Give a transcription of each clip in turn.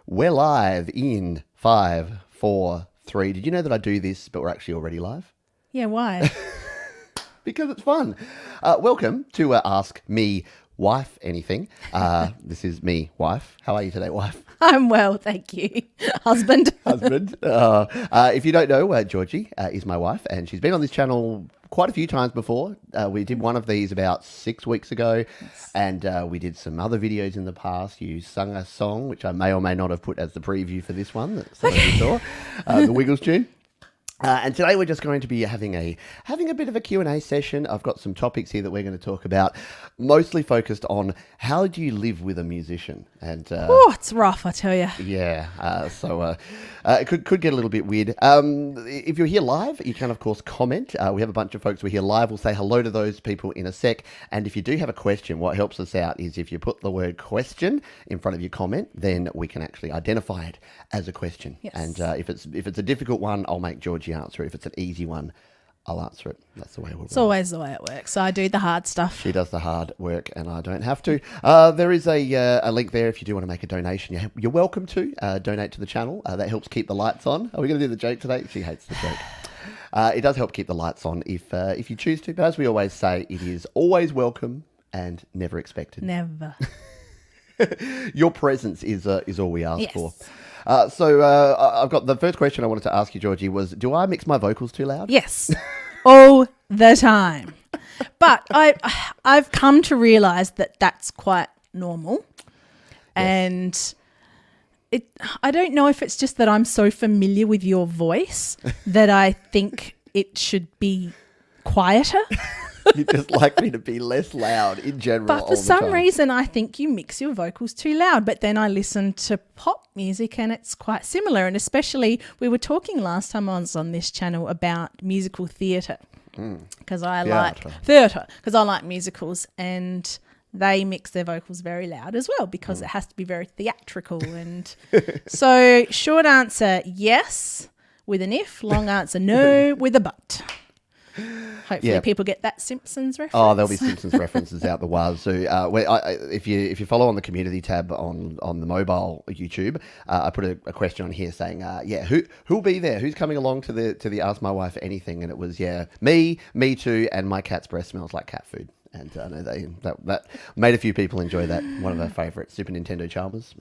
We're live in 5, 4, 3. Did you know that I do this, but we're actually already live? Yeah, why? Because it's fun. Welcome to Ask Me Wife Anything. This is me, wife. How are you today, wife? I'm well, thank you. Husband. Husband. If you don't know, Georgie is my wife, and she's been on this channel quite a few times before. We did one of these about 6 weeks ago, and we did some other videos in the past. You sung a song, which I may or may not have put as the preview for this one that some of you saw, the Wiggles tune. And today we're just going to be having a bit of a Q&A session. I've got some topics here that we're going to talk about, mostly focused on how do you live with a musician. And it's rough, I tell you. yeah, so it could get a little bit weird. If you're here live, you can of course comment. We have a bunch of folks who are here live. We'll say hello to those people in a sec. And if you do have a question, what helps us out is if you put the word question in front of your comment, then we can actually identify it as a question. Yes. And if it's a difficult one, I'll make Georgie answer it. If it's an easy one, I'll answer it. That's the way we'll It's always the way it works. I do the hard stuff. She does the hard work and I don't have to. There is a link there if you do want to make a donation. You're welcome to donate to the channel. That helps keep the lights on. Are we going to do the joke today? She hates the joke. It does help keep the lights on if you choose to. But as we always say, it is always welcome and never expected. Never. Your presence is all we ask for. So I've got the first question I wanted to ask you, Georgie, was do I mix my vocals too loud? Yes. All the time. But I've come to realise that that's quite normal. Yes. And I don't know if it's just that I'm so familiar with your voice that I think it should be quieter. You just like me to be less loud in general. But for some reason, I think you mix your vocals too loud. But then I listen to pop music and it's quite similar. And especially, we were talking last time I was on this channel about musical theatre. Because I like theatre. Because I like musicals and they mix their vocals very loud as well because it has to be very theatrical. And so short answer, yes, with an if. Long answer, no, with a but. Hopefully people get that Simpsons reference. Oh, there'll be Simpsons references out the wazoo. If you follow on the community tab on the mobile YouTube, I put a question on here saying, who'll be there? Who's coming along to the Ask My Wife Anything? And it was me too, and my cat's breath smells like cat food. And I know that made a few people enjoy that. One of our favourite Super Nintendo Chalmers.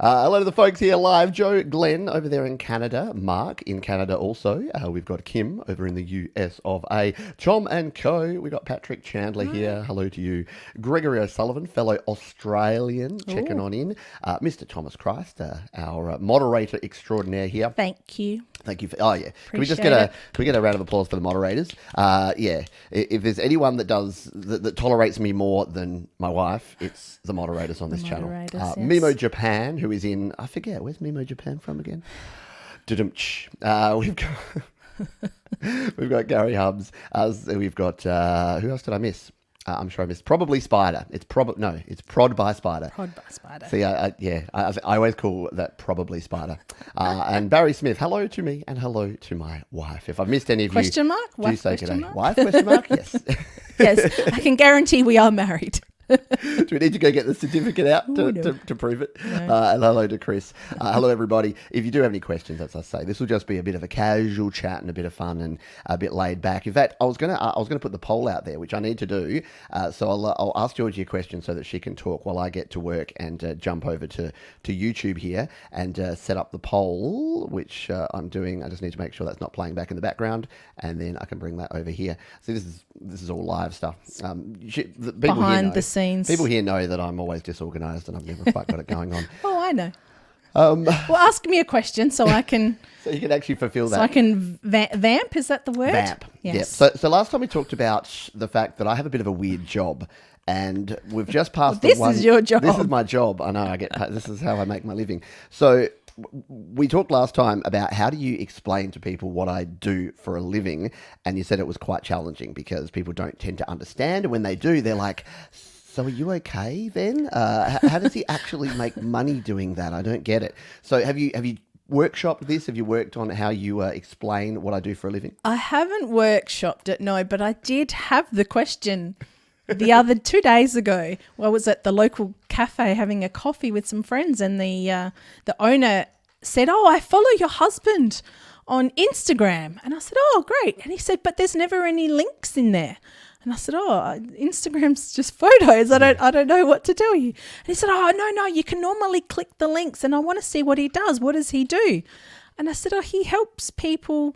Hello to the folks here live. Joe, Glenn over there in Canada. Mark in Canada also. We've got Kim over in the US of A. Tom and Co. We've got Patrick Chandler here. Hello to you. Gregory O'Sullivan, fellow Australian, checking on in. Mr. Thomas Christ, our moderator extraordinaire here. Thank you. Thank you. Can we just get a round of applause for the moderators? If there's anyone that tolerates me more than my wife, it's the moderators on this channel. Yes. Mimo Japan, who is in, I forget, where's Mimo Japan from again? We've got Gary Hubbs. We've got, who else did I miss? I'm sure I missed. Probably Spider. It's Prod by Spider. Prod by Spider. See, I always call that probably Spider. And Barry Smith, hello to me and hello to my wife. If I've missed any of question you, mark? do Wife say question g'day. mark? Wife? Question mark? Yes. Yes, I can guarantee we are married. Do we need to go get the certificate out to prove it? No. And hello to Chris. Hello, everybody. If you do have any questions, as I say, this will just be a bit of a casual chat and a bit of fun and a bit laid back. In fact, I was gonna put the poll out there, which I need to do. So I'll ask Georgie a question so that she can talk while I get to work and jump over to YouTube here and set up the poll, which I'm doing. I just need to make sure that's not playing back in the background, and then I can bring that over here. See, this is all live stuff. Behind the scenes. People here know that I'm always disorganised and I've never quite got it going on. Oh, I know. Well, ask me a question so I can... So you can actually fulfil that. So I can vamp, is that the word? Vamp, yes. Yeah. So last time we talked about the fact that I have a bit of a weird job and we've just passed this is your job. This is my job. I know, this is how I make my living. So we talked last time about how do you explain to people what I do for a living, and you said it was quite challenging because people don't tend to understand, and when they do, they're like, so are you okay then? How does he actually make money doing that? I don't get it. So have you workshopped this? Have you worked on how you explain what I do for a living? I haven't workshopped it, no, but I did have the question the other 2 days ago, I was at the local cafe having a coffee with some friends, and the owner said, "Oh, I follow your husband on Instagram." And I said, "Oh, great." And he said, "But there's never any links in there." And I said, "Oh, Instagram's just photos. I don't know what to tell you." And he said, "Oh, no, you can normally click the links, and I want to see what he does. What does he do?" And I said, "Oh, he helps people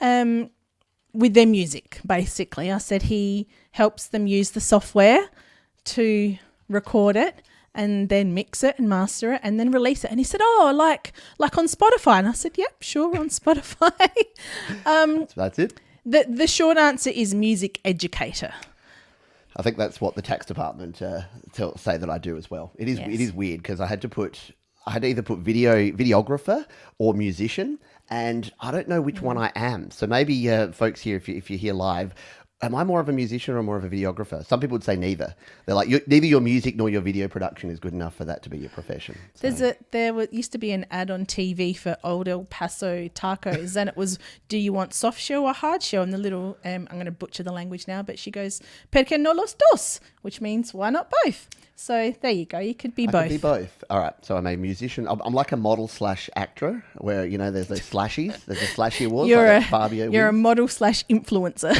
with their music, basically." I said he helps them use the software to record it and then mix it and master it and then release it. And he said, "Oh, like on Spotify." And I said, "Yep, sure, on Spotify." That's it. The short answer is music educator. I think that's what the tax department say that I do as well. It is weird because I had to either put videographer or musician, and I don't know which one I am. So maybe folks here, if you're here live, am I more of a musician or more of a videographer? Some people would say neither. They're like, neither your music nor your video production is good enough for that to be your profession. So. There used to be an ad on TV for Old El Paso tacos, and it was, "Do you want soft shell or hard shell?" And the little, I'm going to butcher the language now, but she goes, "Per qué no los dos?" Which means, why not both? So there you go. You could be both. I could be both. All right. So I'm a musician. I'm like a model/actor where, there's those slashies. There's a slashy awards. You're a model/influencer.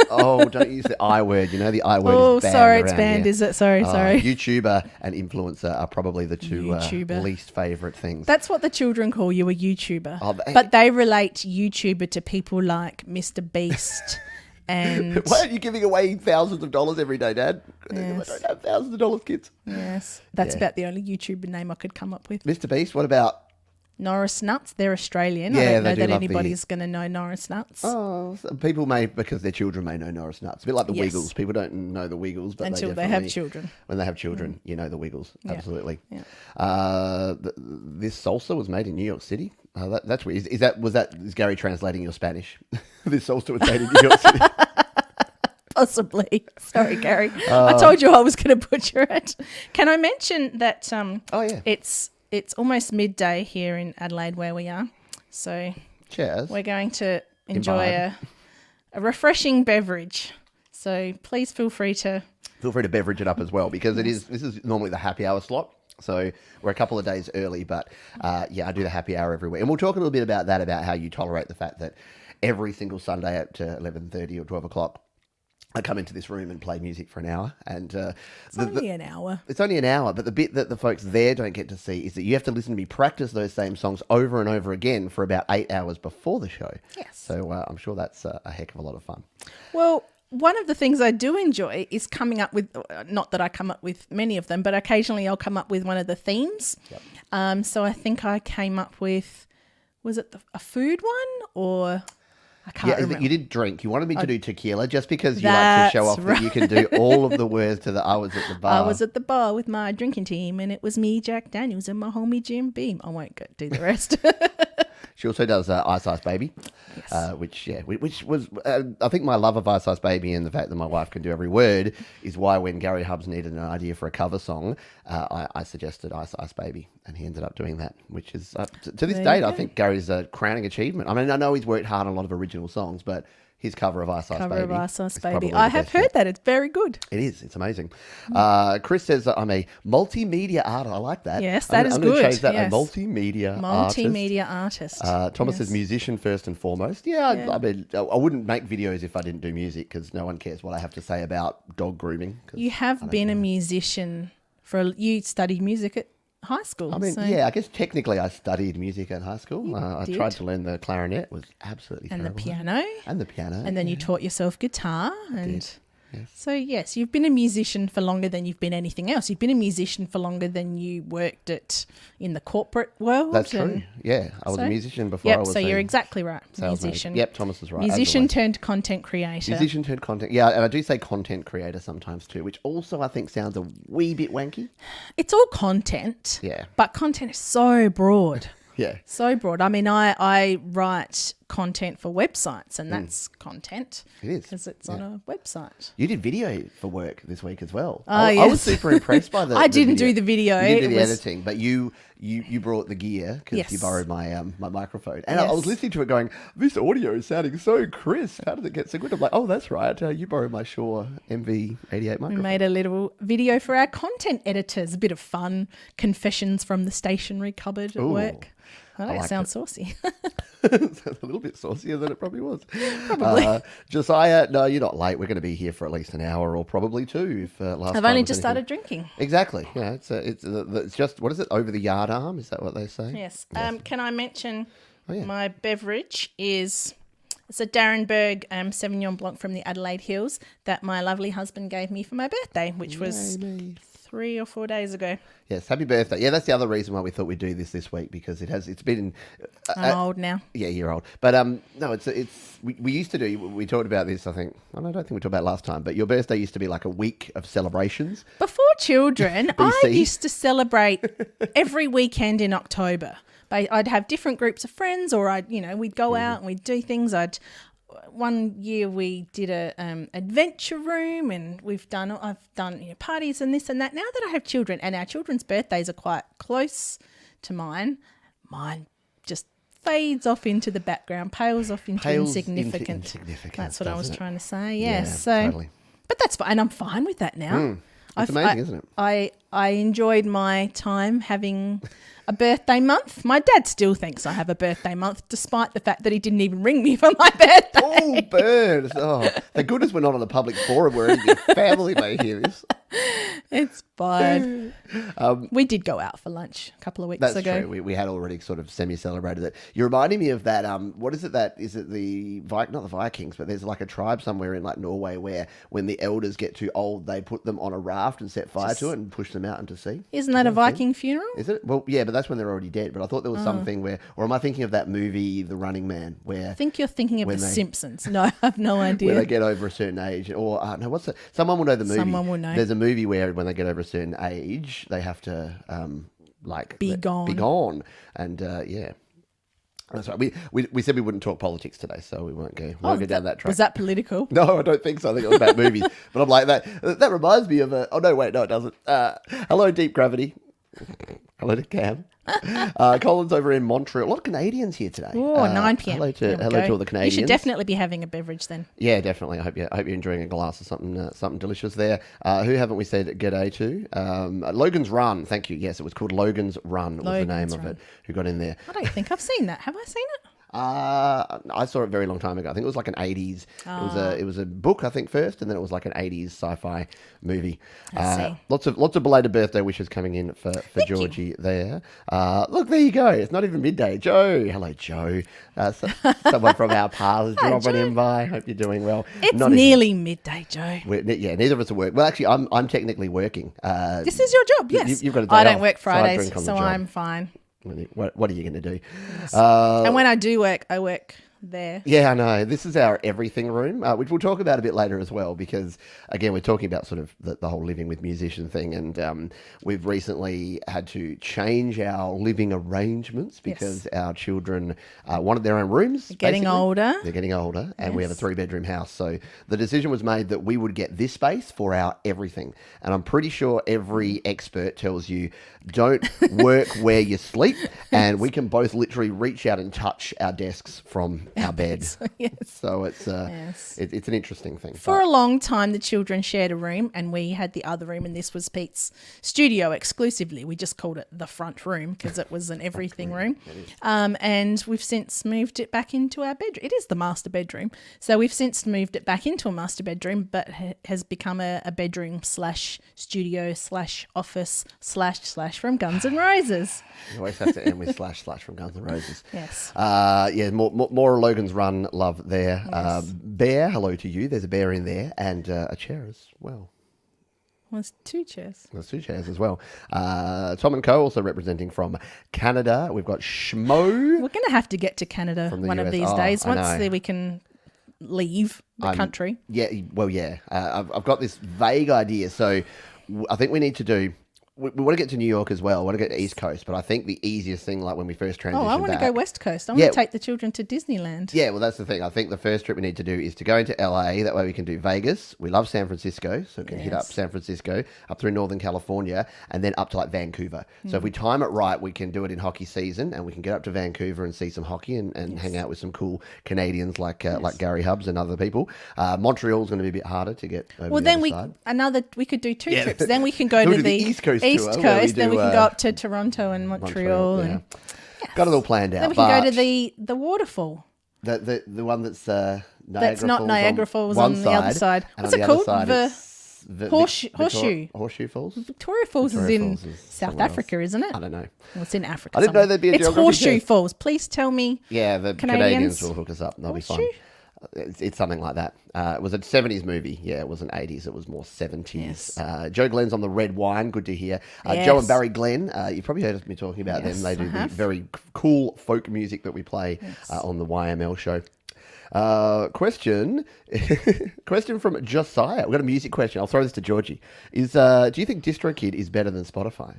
Oh, don't use the I word. The I word is banned. Sorry, it's banned, is it? Sorry. YouTuber and influencer are probably the two least favourite things. That's what the children call you, a YouTuber. But they relate YouTuber to people like Mr. Beast. And why aren't you giving away thousands of dollars every day, Dad? Yes. I don't have thousands of dollars, kids. Yes. That's about the only YouTuber name I could come up with. Mr. Beast, what about? Norris Nuts, they're Australian. Yeah, I don't know they that anybody's going to know Norris Nuts. Oh, people may, because their children may know Norris Nuts. A bit like the Wiggles. People don't know the Wiggles, but until they have children. When they have children, you know the Wiggles. Yeah. Absolutely. Yeah. This salsa was made in New York City. That's weird. Is Gary translating your Spanish? This salsa was made in New York City. Possibly. Sorry, Gary. I told you I was going to butcher it. Can I mention that it's almost midday here in Adelaide where we are. So cheers. We're going to enjoy a refreshing beverage. So please feel free to beverage it up as well, because this is normally the happy hour slot. So we're a couple of days early, but I do the happy hour every week. And we'll talk a little bit about that, about how you tolerate the fact that every single Sunday at 11:30 or 12 o'clock, I come into this room and play music for an hour. And it's only an hour. It's only an hour, but the bit that the folks there don't get to see is that you have to listen to me practice those same songs over and over again for about 8 hours before the show. Yes. So I'm sure that's a heck of a lot of fun. Well, one of the things I do enjoy is coming up with, not that I come up with many of them, but occasionally I'll come up with one of the themes. Yep. So I think I came up with, was it a food one or... I can't remember. You did drink. You wanted me to do tequila just because you like to show off that you can do all of the words to the I was at the bar. I was at the bar with my drinking team, and it was me, Jack Daniels, and my homie Jim Beam. I won't do the rest. She also does Ice Ice Baby, yes. which was, I think my love of Ice Ice Baby and the fact that my wife can do every word is why when Gary Hubbs needed an idea for a cover song, I suggested Ice Ice Baby, and he ended up doing that, which is, to this date, I think Gary's a crowning achievement. I mean, I know he's worked hard on a lot of original songs, but his cover of Ice Ice Baby. I have heard that. It's very good. It is. It's amazing. Chris says that I'm a multimedia artist. I like that. Yes, that is good. I'm going to change that. Yes. A multimedia artist. Thomas says musician first and foremost. I mean, I wouldn't make videos if I didn't do music, because no one cares what I have to say about dog grooming. You have been a musician you studied music at high school. I mean, I guess technically I studied music at high school. I tried to learn the clarinet. It was absolutely terrible. And the piano. And then you taught yourself guitar. Yes. So, yes, you've been a musician for longer than you've been anything else. You've been a musician for longer than you worked in the corporate world. That's true. Yeah, I was a musician before I was so you're exactly right. Musician. Yep, Thomas is right. Musician turned content creator. Musician turned content. Yeah, and I do say content creator sometimes too, which also I think sounds a wee bit wanky. It's all content. Yeah. But content is so broad. Yeah. So broad. I mean, I write content for websites, and that's content. It is. Because it's on a website. You did video for work this week as well. Oh, I was super impressed by the I didn't do the video. You did the editing, but you brought the gear because Yes. you borrowed my my microphone. And I Yes. was listening to it going, this audio is sounding so crisp. How did it get so good? I'm like, oh, that's right. You borrowed my Shure MV88 microphone. We made a little video for our content editors. A bit of fun. Confessions from the stationery cupboard at work. I don't sound saucy. Sounds a little bit saucier than it probably was. Probably. Josiah, no, you're not late. We're going to be here for at least an hour or probably two. If I've only just started drinking. Exactly. Yeah, it's just, what is it, over the yard arm? Is that what they say? Yes. Can I mention yeah. my beverage is... It's a Darrenberg Sauvignon Blanc from the Adelaide Hills that my lovely husband gave me for my birthday, which was 3 or 4 days ago. Yes, happy birthday. Yeah, that's the other reason why we thought we'd do this week, because it's been... I'm old now. Yeah, you're old. But no, we used to do, we talked about this, I think, I don't think we talked about it last time, but your birthday used to be like a week of celebrations. Before children, I BC. used to celebrate every weekend in October. I'd have different groups of friends, or we'd go out and we'd do things. One year we did a adventure room, and I've done parties and this and that. Now that I have children, and our children's birthdays are quite close to mine just fades off into the background, pales off into insignificance. That's what I was trying to say. Yes, yeah, totally. But that's fine, and I'm fine with that now. It's amazing, isn't it? I enjoyed my time having a birthday month. My dad still thinks I have a birthday month, despite the fact that he didn't even ring me for my birthday. Oh, birds. Oh, thank goodness we're not on a public forum where your family may hear this. It's fine. We did go out for lunch a couple of weeks ago. That's true. We had already sort of semi-celebrated it. You're reminding me of that. What is it is it not the Vikings, but there's like a tribe somewhere in like Norway where when the elders get too old, they put them on a raft and set fire to it and push them out into sea. Isn't that a Viking funeral? Is it? Well, yeah, but that's when they're already dead. But I thought there was something where, or am I thinking of that movie, The Running Man, where... I think you're thinking of The Simpsons. No, I have no idea. Where they get over a certain age. Or, no, what's it? Someone will know the movie. Someone will know. There's a movie where when they get over a certain age, they have to, be gone. Be gone. And, yeah. That's right. We said we wouldn't talk politics today, so we won't go down that track. Was that political? No, I don't think so. I think it was about movies. But I'm like, that reminds me of oh, no, wait, no, it doesn't. Hello, Deep Gravity. Hello to Cam. Colin's over in Montreal. A lot of Canadians here today. Oh, 9 p.m. Hello to all the Canadians. You should definitely be having a beverage then. Yeah, definitely. I hope you're enjoying a glass of something delicious there. Who haven't we said g'day to? Logan's Run. Thank you. Yes, it was called Logan's Run. Was the name of it. Who got in there? I don't think I've seen that. Have I seen it? I saw it a very long time ago. I think it was like an 80s. It was a book, I think, first, and then it was like an 80s sci-fi movie. Lots of belated birthday wishes coming in for Georgie there. Look, there you go. It's not even midday. Joe. Hello, Joe. Someone from our paths dropping in by. Hope you're doing well. It's not nearly midday, Joe. Yeah, neither of us are working. Well, actually, I'm technically working. This is your job, yes. You've got a day I don't off, work Fridays, so so I'm fine. What are you going to do? Yes. And when I do work, I work there. Yeah, I know. This is our everything room, which we'll talk about a bit later as well, because, again, we're talking about sort of the whole living with musician thing, and we've recently had to change our living arrangements because our children wanted their own rooms. They're getting older. They're getting older, and we have a 3-bedroom house. So the decision was made that we would get this space for our everything. And I'm pretty sure every expert tells you, don't work where you sleep, and we can both literally reach out and touch our desks from our bed. Yes. So it's it's an interesting thing. For a long time, the children shared a room, and we had the other room, and this was Pete's studio exclusively. We just called it the front room because it was an everything room. And we've since moved it back into our bedroom. It is the master bedroom. So we've since moved it back into a master bedroom, but has become a bedroom / studio / office / from Guns N' Roses. You always have to end with / from Guns N' Roses. Yes. Yeah, more Logan's Run love there. Yes. Bear, hello to you. There's a bear in there, and a chair as well. Well, there's 2 chairs. There's 2 chairs as well. Tom and Co. also representing from Canada. We've got Schmo. We're going to have to get to Canada one US. of these days. Once we can leave the country. Yeah, well, yeah. I've got this vague idea. So I think we need to do we want to get to New York as well. We want to get to East Coast, but I think the easiest thing, like when we first transitioned I want to go West Coast. I want to take the children to Disneyland. Yeah, well, that's the thing. I think the first trip we need to do is to go into LA. That way we can do Vegas. We love San Francisco, so we can hit up San Francisco, up through Northern California, and then up to like Vancouver. So if we time it right, we can do it in hockey season, and we can get up to Vancouver and see some hockey and hang out with some cool Canadians like Gary Hubbs and other people. Montreal's going to be a bit harder to get over well, the then other side. we could do 2 trips. Then we can go to the East Coast tour, then we can go up to Toronto and Montreal. Yeah. Got it all planned out. Then we can go to the waterfall. The one that's Niagara that's not Falls Niagara Falls on the other side. What's it called? Horseshoe Falls? Victoria Falls is in South Africa, isn't it? I don't know. Well, it's in Africa. I didn't know there'd be a It's geography Horseshoe test. Falls. Please tell me. Yeah, the Canadians will hook us up. They'll be fine. It's something like that. It was a 70s movie. Yeah, it wasn't 80s. It was more 70s. Yes. Joe Glenn's on the red wine. Good to hear. Yes. Joe and Barry Glenn. You've probably heard me talking about them. They do the very cool folk music that we play on the YML show. Question from Josiah. We've got a music question. I'll throw this to Georgie. Do you think DistroKid is better than Spotify?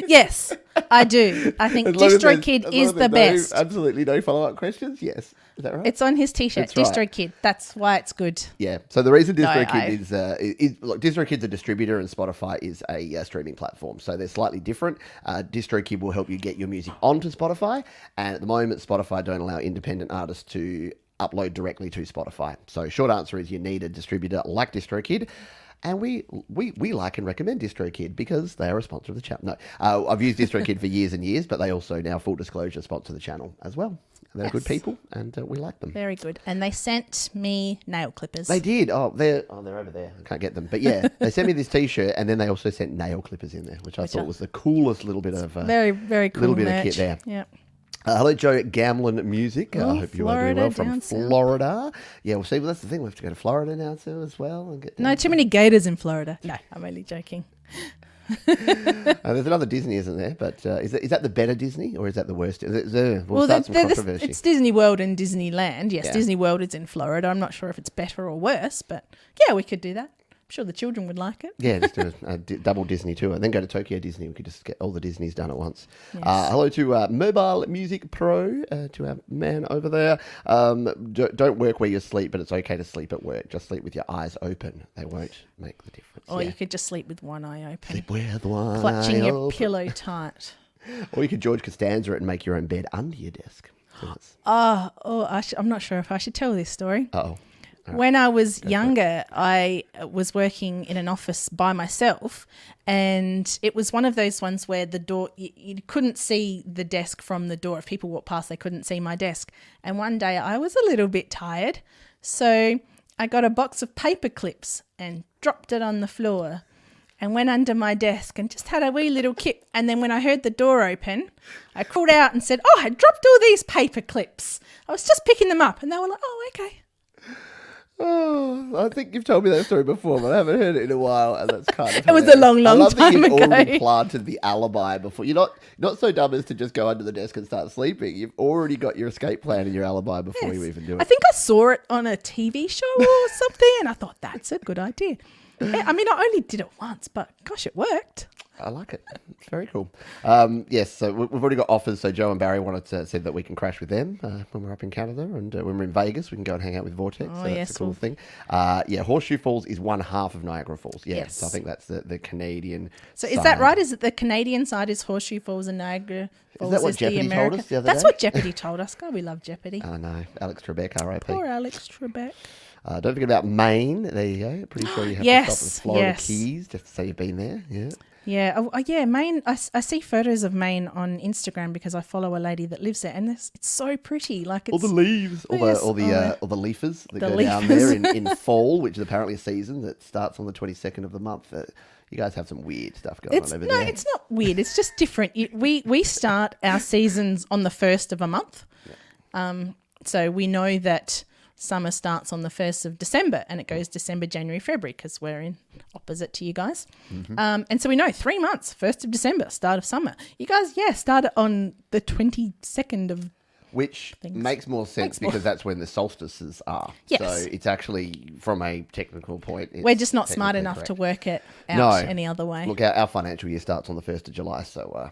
Yes, I do. I think DistroKid is the best. Absolutely no follow-up questions? Yes. Is that right? It's on his T-shirt, DistroKid. That's why it's good. Yeah. So the reason DistroKid is look, DistroKid's a distributor and Spotify is a streaming platform. So they're slightly different. DistroKid will help you get your music onto Spotify. And at the moment, Spotify don't allow independent artists to upload directly to Spotify. So short answer is you need a distributor like DistroKid. And we like and recommend DistroKid because they are a sponsor of the channel. No, I've used DistroKid for years and years, but they also now, full disclosure, sponsor the channel as well. They're good people, and we like them. Very good. And they sent me nail clippers. They did. They're over there. I can't get them. But yeah, they sent me this T-shirt, and then they also sent nail clippers in there, which I thought was the coolest little bit of very, very cool little bit of kit there. Yeah. Hello, Joe at Gamlin Music. I hope you are doing well from Florida. South. Yeah, well, see, that's the thing. We have to go to Florida now too, as well. And get no, too many gators in Florida. No, I'm only joking. There's another Disney, isn't there? But is that the better Disney or is that the worst? We'll start some controversy. It's Disney World and Disneyland. Yes, Disney World is in Florida. I'm not sure if it's better or worse, but yeah, we could do that. I'm sure the children would like it. Yeah, just do a double Disney tour and then go to Tokyo Disney. We could just get all the Disneys done at once. Yes. Hello to Mobile Music Pro, to our man over there. Don't work where you sleep, but it's okay to sleep at work. Just sleep with your eyes open. They won't make the difference. Or you could just sleep with one eye open. Sleep with one clutching eye your open. pillow tight. Or you could George Costanza it and make your own bed under your desk. I'm not sure if I should tell this story. Uh-oh. Right. When I was younger, I was working in an office by myself, and it was one of those ones where the door, you couldn't see the desk from the door. If people walked past, they couldn't see my desk. And one day I was a little bit tired, so I got a box of paper clips and dropped it on the floor and went under my desk and just had a wee little kip. And then when I heard the door open, I crawled out and said, I dropped all these paper clips. I was just picking them up. And they were like, oh, okay. Oh, I think you've told me that story before, but I haven't heard it in a while, and that's kind of It was a long I love time that you've ago. already planted the alibi before. You're not so dumb as to just go under the desk and start sleeping. You've already got your escape plan and your alibi before you even do it. I think I saw it on a TV show or something, and I thought, that's a good idea. I mean, I only did it once, but gosh, it worked. I like it. It's very cool. Yes, so we've already got offers. So Joe and Barry said that we can crash with them when we're up in Canada, and when we're in Vegas, we can go and hang out with Vortex. Oh, so that's a cool thing. Horseshoe Falls is one half of Niagara Falls. Yeah, yes. So I think that's the Canadian. So is that right? Is it the Canadian side is Horseshoe Falls and Niagara Falls? Is that what Jeopardy told us the other day? That's what Jeopardy told us. God, we love Jeopardy. Oh no, Alex Trebek, R.I.P. Poor Alex Trebek. Don't forget about Maine. There you go. Pretty sure you have to stop at Florida Keys just to say you've been there. Yeah. Yeah. Maine. I see photos of Maine on Instagram because I follow a lady that lives there, and it's so pretty. Like it's, all the leaves, all the leafers that go down there in fall, which is apparently a season that starts on the 22nd of the month. You guys have some weird stuff going on over there. No, it's not weird. It's just different. We start our seasons on the 1st of a month. Yeah. So we know that summer starts on the 1st of December and it goes December, January, February because we're in opposite to you guys. Mm-hmm. And so we know 3 months, 1st of December, start of summer. You guys, started on the 22nd of Which makes more sense because that's when the solstices are. Yes. So it's actually, from a technical point, we're just not smart enough to work it out any other way. Look, our financial year starts on the 1st of July, so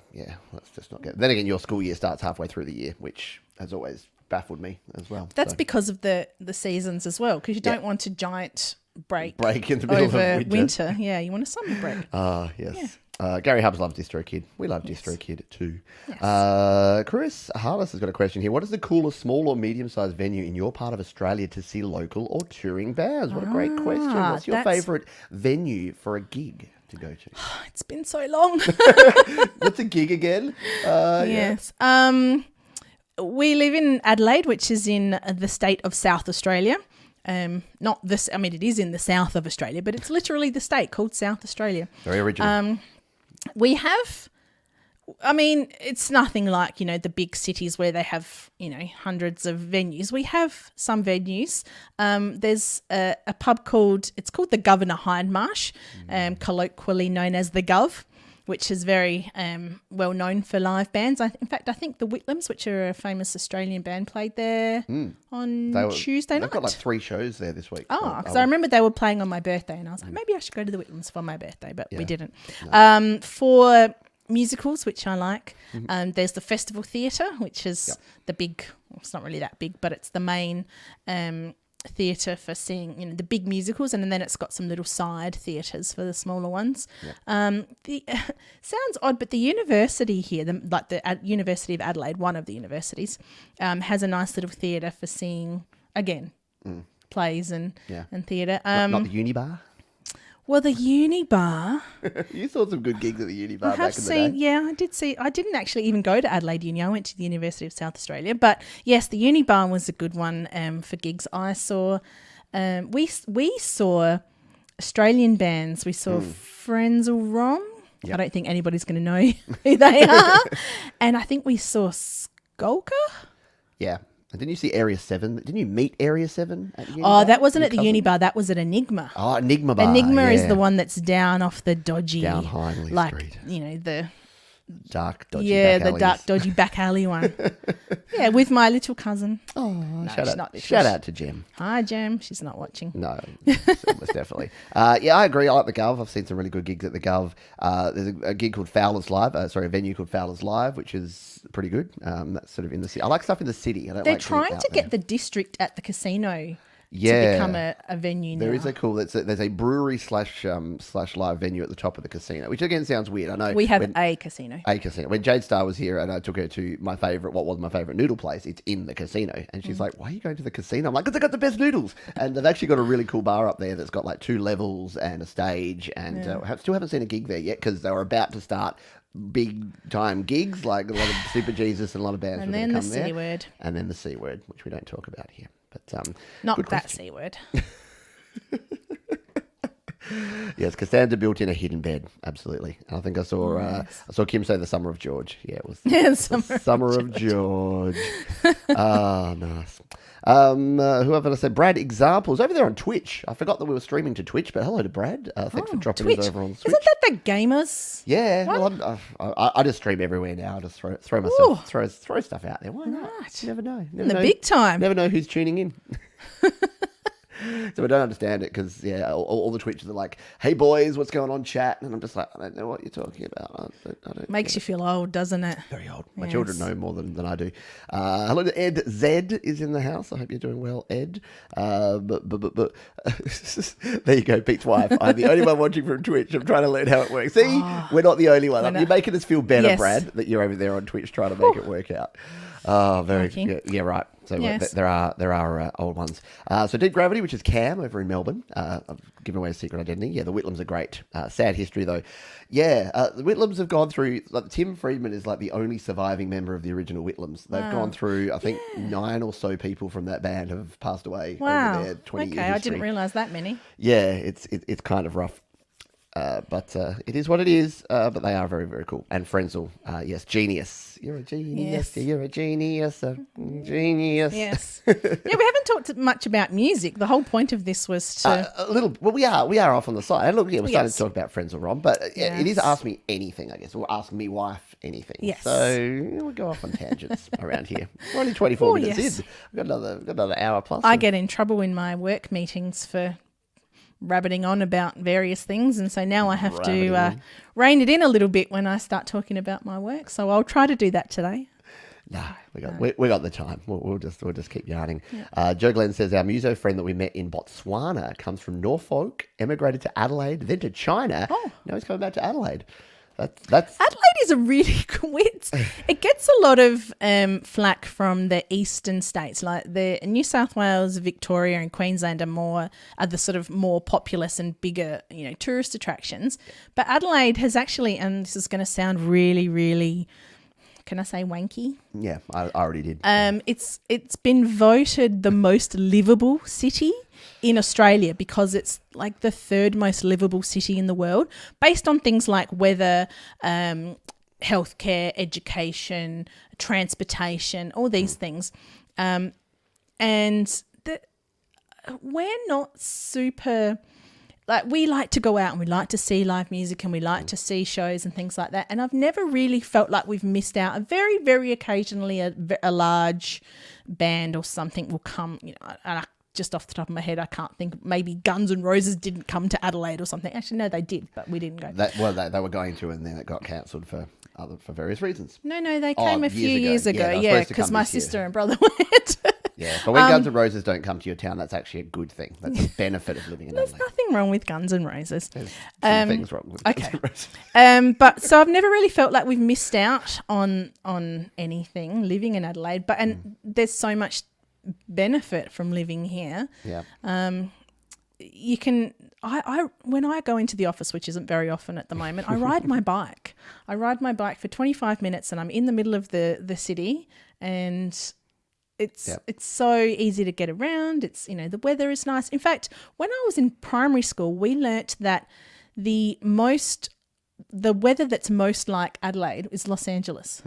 let's just not get... Then again, your school year starts halfway through the year, which has always baffled me as well. That's because of the seasons as well, because you don't want a giant break in the middle of winter. Yeah, you want a summer break. Yes. Yeah. Gary Hubbs loves DistroKid. We love DistroKid too. Yes. Chris Harless has got a question here. What is the coolest small or medium-sized venue in your part of Australia to see local or touring bands? What a great question. What's your favourite venue for a gig to go to? It's been so long. What's a gig again? Yes. We live in Adelaide, which is in the state of South Australia. Not this. I mean, it is in the south of Australia, but it's literally the state called South Australia. Very original. We have, I mean, it's nothing like, the big cities where they have, hundreds of venues. We have some venues. There's a pub called the Governor Hindmarsh, colloquially known as the Gov, which is very well known for live bands. In fact, I think the Whitlams, which are a famous Australian band, played there on Tuesday night. They've got like 3 shows there this week. Oh, because I remember they were playing on my birthday, and I was like, maybe I should go to the Whitlams for my birthday, but we didn't. No. For musicals, which I like, there's the Festival Theatre, which is the big, it's not really that big, but it's the main theatre for seeing the big musicals, and then it's got some little side theatres for the smaller ones. The sounds odd, but the university here, the University of Adelaide, one of the universities, has a nice little theatre for seeing plays and theatre. Not the uni bar. Well, the uni bar. You saw some good gigs at the uni bar back in the day. Yeah, I did see. I didn't actually even go to Adelaide Uni. I went to the University of South Australia. But yes, the uni bar was a good one for gigs. I saw, we saw Australian bands. We saw Frenzal Rhomb. I don't think anybody's going to know who they are. And I think we saw Skulker. Yeah. And didn't you see Area 7? Didn't you meet Area 7 at the uni bar? Oh, that wasn't at the uni bar. That was at Enigma. Oh, Enigma bar. Enigma is the one that's down off the dodgy... Down Hindley Street. The... Dark, dodgy back alleys. The dark, dodgy back alley one. Yeah, with my little cousin. Oh, no, shout out to Jem. Hi, Jem. She's not watching. No, most definitely. I agree. I like the Gov. I've seen some really good gigs at the Gov. There's a gig called Fowler's Live. A venue called Fowler's Live, which is pretty good. That's sort of in the city. I like stuff in the city. They're trying to get the district at the casino to become a venue now. There is there's a brewery slash live venue at the top of the casino, which again sounds weird. I know we have a casino. When Jade Starr was here and I took her to what was my favourite noodle place, it's in the casino. And she's like, why are you going to the casino? I'm like, because they got the best noodles. And they've actually got a really cool bar up there that's got like 2 levels and a stage. And still haven't seen a gig there yet because they were about to start big time gigs, like a lot of Super Jesus and a lot of bands. And then the C word. And then the C word, which we don't talk about here. But not that C word. Yes, Cassandra built in a hidden bed. Absolutely. And I think I saw Kim say the Summer of George. Yeah, it was Summer of George. Oh, nice. Whoever I said, Brad Examples over there on Twitch. I forgot that we were streaming to Twitch, but hello to Brad. Thanks for dropping us over on Twitch. Isn't that the gamers? Yeah, well, I just stream everywhere now. I just throw myself, throw stuff out there. Why not? Right. You never know. Big time. Never know who's tuning in. So I don't understand it because, all the Twitchers are like, hey, boys, what's going on, chat? And I'm just like, I don't know what you're talking about. I don't Makes you feel old, doesn't it? Very old. My children know more than I do. Hello to Ed Z is in the house. I hope you're doing well, Ed. But there you go, Pete's wife. I'm the only one watching from Twitch. I'm trying to learn how it works. See, we're not the only one. You're making us feel better, Brad, that you're over there on Twitch trying to make it work out. Oh, very good. Yeah, right. So there are old ones. So Deep Gravity, which is Cam over in Melbourne. I've given away a secret identity. Yeah, the Whitlams are great. Sad history, though. Yeah, the Whitlams have gone through... Like, Tim Friedman is like the only surviving member of the original Whitlams. They've gone through, I think, 9 or so people from that band have passed away over their 20-year history. I didn't realise that many. Yeah, it's kind of rough. But it is what it is. But they are very, very cool. And Frenzal, yes, genius. You're a genius. Yes. You're a genius. A genius. Yes. Yeah, we haven't talked much about music. The whole point of this was to... a little. Well, we are off on the side. And look, yeah, we're starting Yes. to talk about Frenzal Rom, but Yes. it is ask me anything, I guess, or ask me wife anything. Yes. So we'll go off on tangents around here. We're only 24 minutes yes. in. We've got another hour plus. I get in trouble in my work meetings for rabbiting on about various things, and so now I have to rein it in a little bit when I start talking about my work. So I'll try to do that today. No, we got the time. We'll just keep yarning. Yeah. Joe Glenn says our muso friend that we met in Botswana comes from Norfolk, emigrated to Adelaide, then to China. Oh. Now he's coming back to Adelaide. That's Adelaide is a really good. It gets a lot of flack from the eastern states, like the New South Wales, Victoria, and Queensland are the sort of more populous and bigger, tourist attractions. But Adelaide has actually, and this is going to sound really, really, can I say wanky? Yeah, I already did. It's been voted the most livable city in Australia because it's like the third most livable city in the world, based on things like weather, healthcare, education, transportation, all these things. And we're not super... Like, we like to go out and we like to see live music and we like to see shows and things like that. And I've never really felt like we've missed out. Very, very occasionally a large band or something will come, and just off the top of my head, I can't think. Maybe Guns N' Roses didn't come to Adelaide or something. Actually, no, they did, but we didn't go. They were going to, and then it got cancelled for various reasons. No, they came a few years ago. Yeah, because my sister and brother went. Yeah, but when Guns N' Roses don't come to your town, that's actually a good thing. That's a benefit of living in Adelaide. There's nothing wrong with Guns N' Roses. There's some things wrong with Guns N' Roses. But so I've never really felt like we've missed out on anything living in Adelaide. And there's so much benefit from living here. Yeah. You can. I when I go into the office, which isn't very often at the moment, I ride my bike. I ride my bike for 25 minutes, and I'm in the middle of the city, and it's so easy to get around. It's the weather is nice. In fact, when I was in primary school, we learnt that the weather that's most like Adelaide is Los Angeles.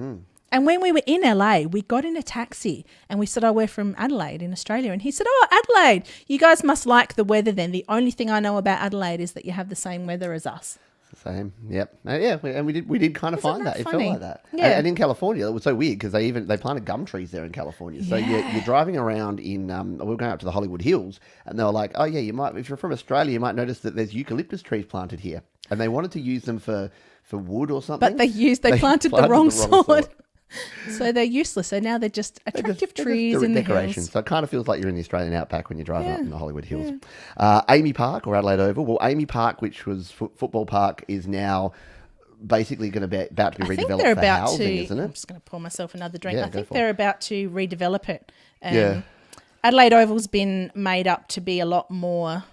And when we were in LA, we got in a taxi and we said, we're from Adelaide in Australia. And he said, Adelaide, you guys must like the weather then. The only thing I know about Adelaide is that you have the same weather as us. Same, yep. And we did kind of find that. It felt like that. Yeah. And in California, it was so weird because they planted gum trees there in California. So you're driving around in, we were going up to the Hollywood Hills, and they were like, you might, if you're from Australia, you might notice that there's eucalyptus trees planted here. And they wanted to use them for wood or something. But they planted the wrong sort. So they're useless. So now they're just attractive trees in the hills. So it kind of feels like you're in the Australian outback when you're driving up in the Hollywood Hills. Amy Park or Adelaide Oval. Well, Amy Park, which was football park, is now basically going to be about to be redeveloped for housing, isn't it? I'm just going to pour myself another drink. Yeah, I think they're about to redevelop it. Yeah. Adelaide Oval's been made up to be a lot more...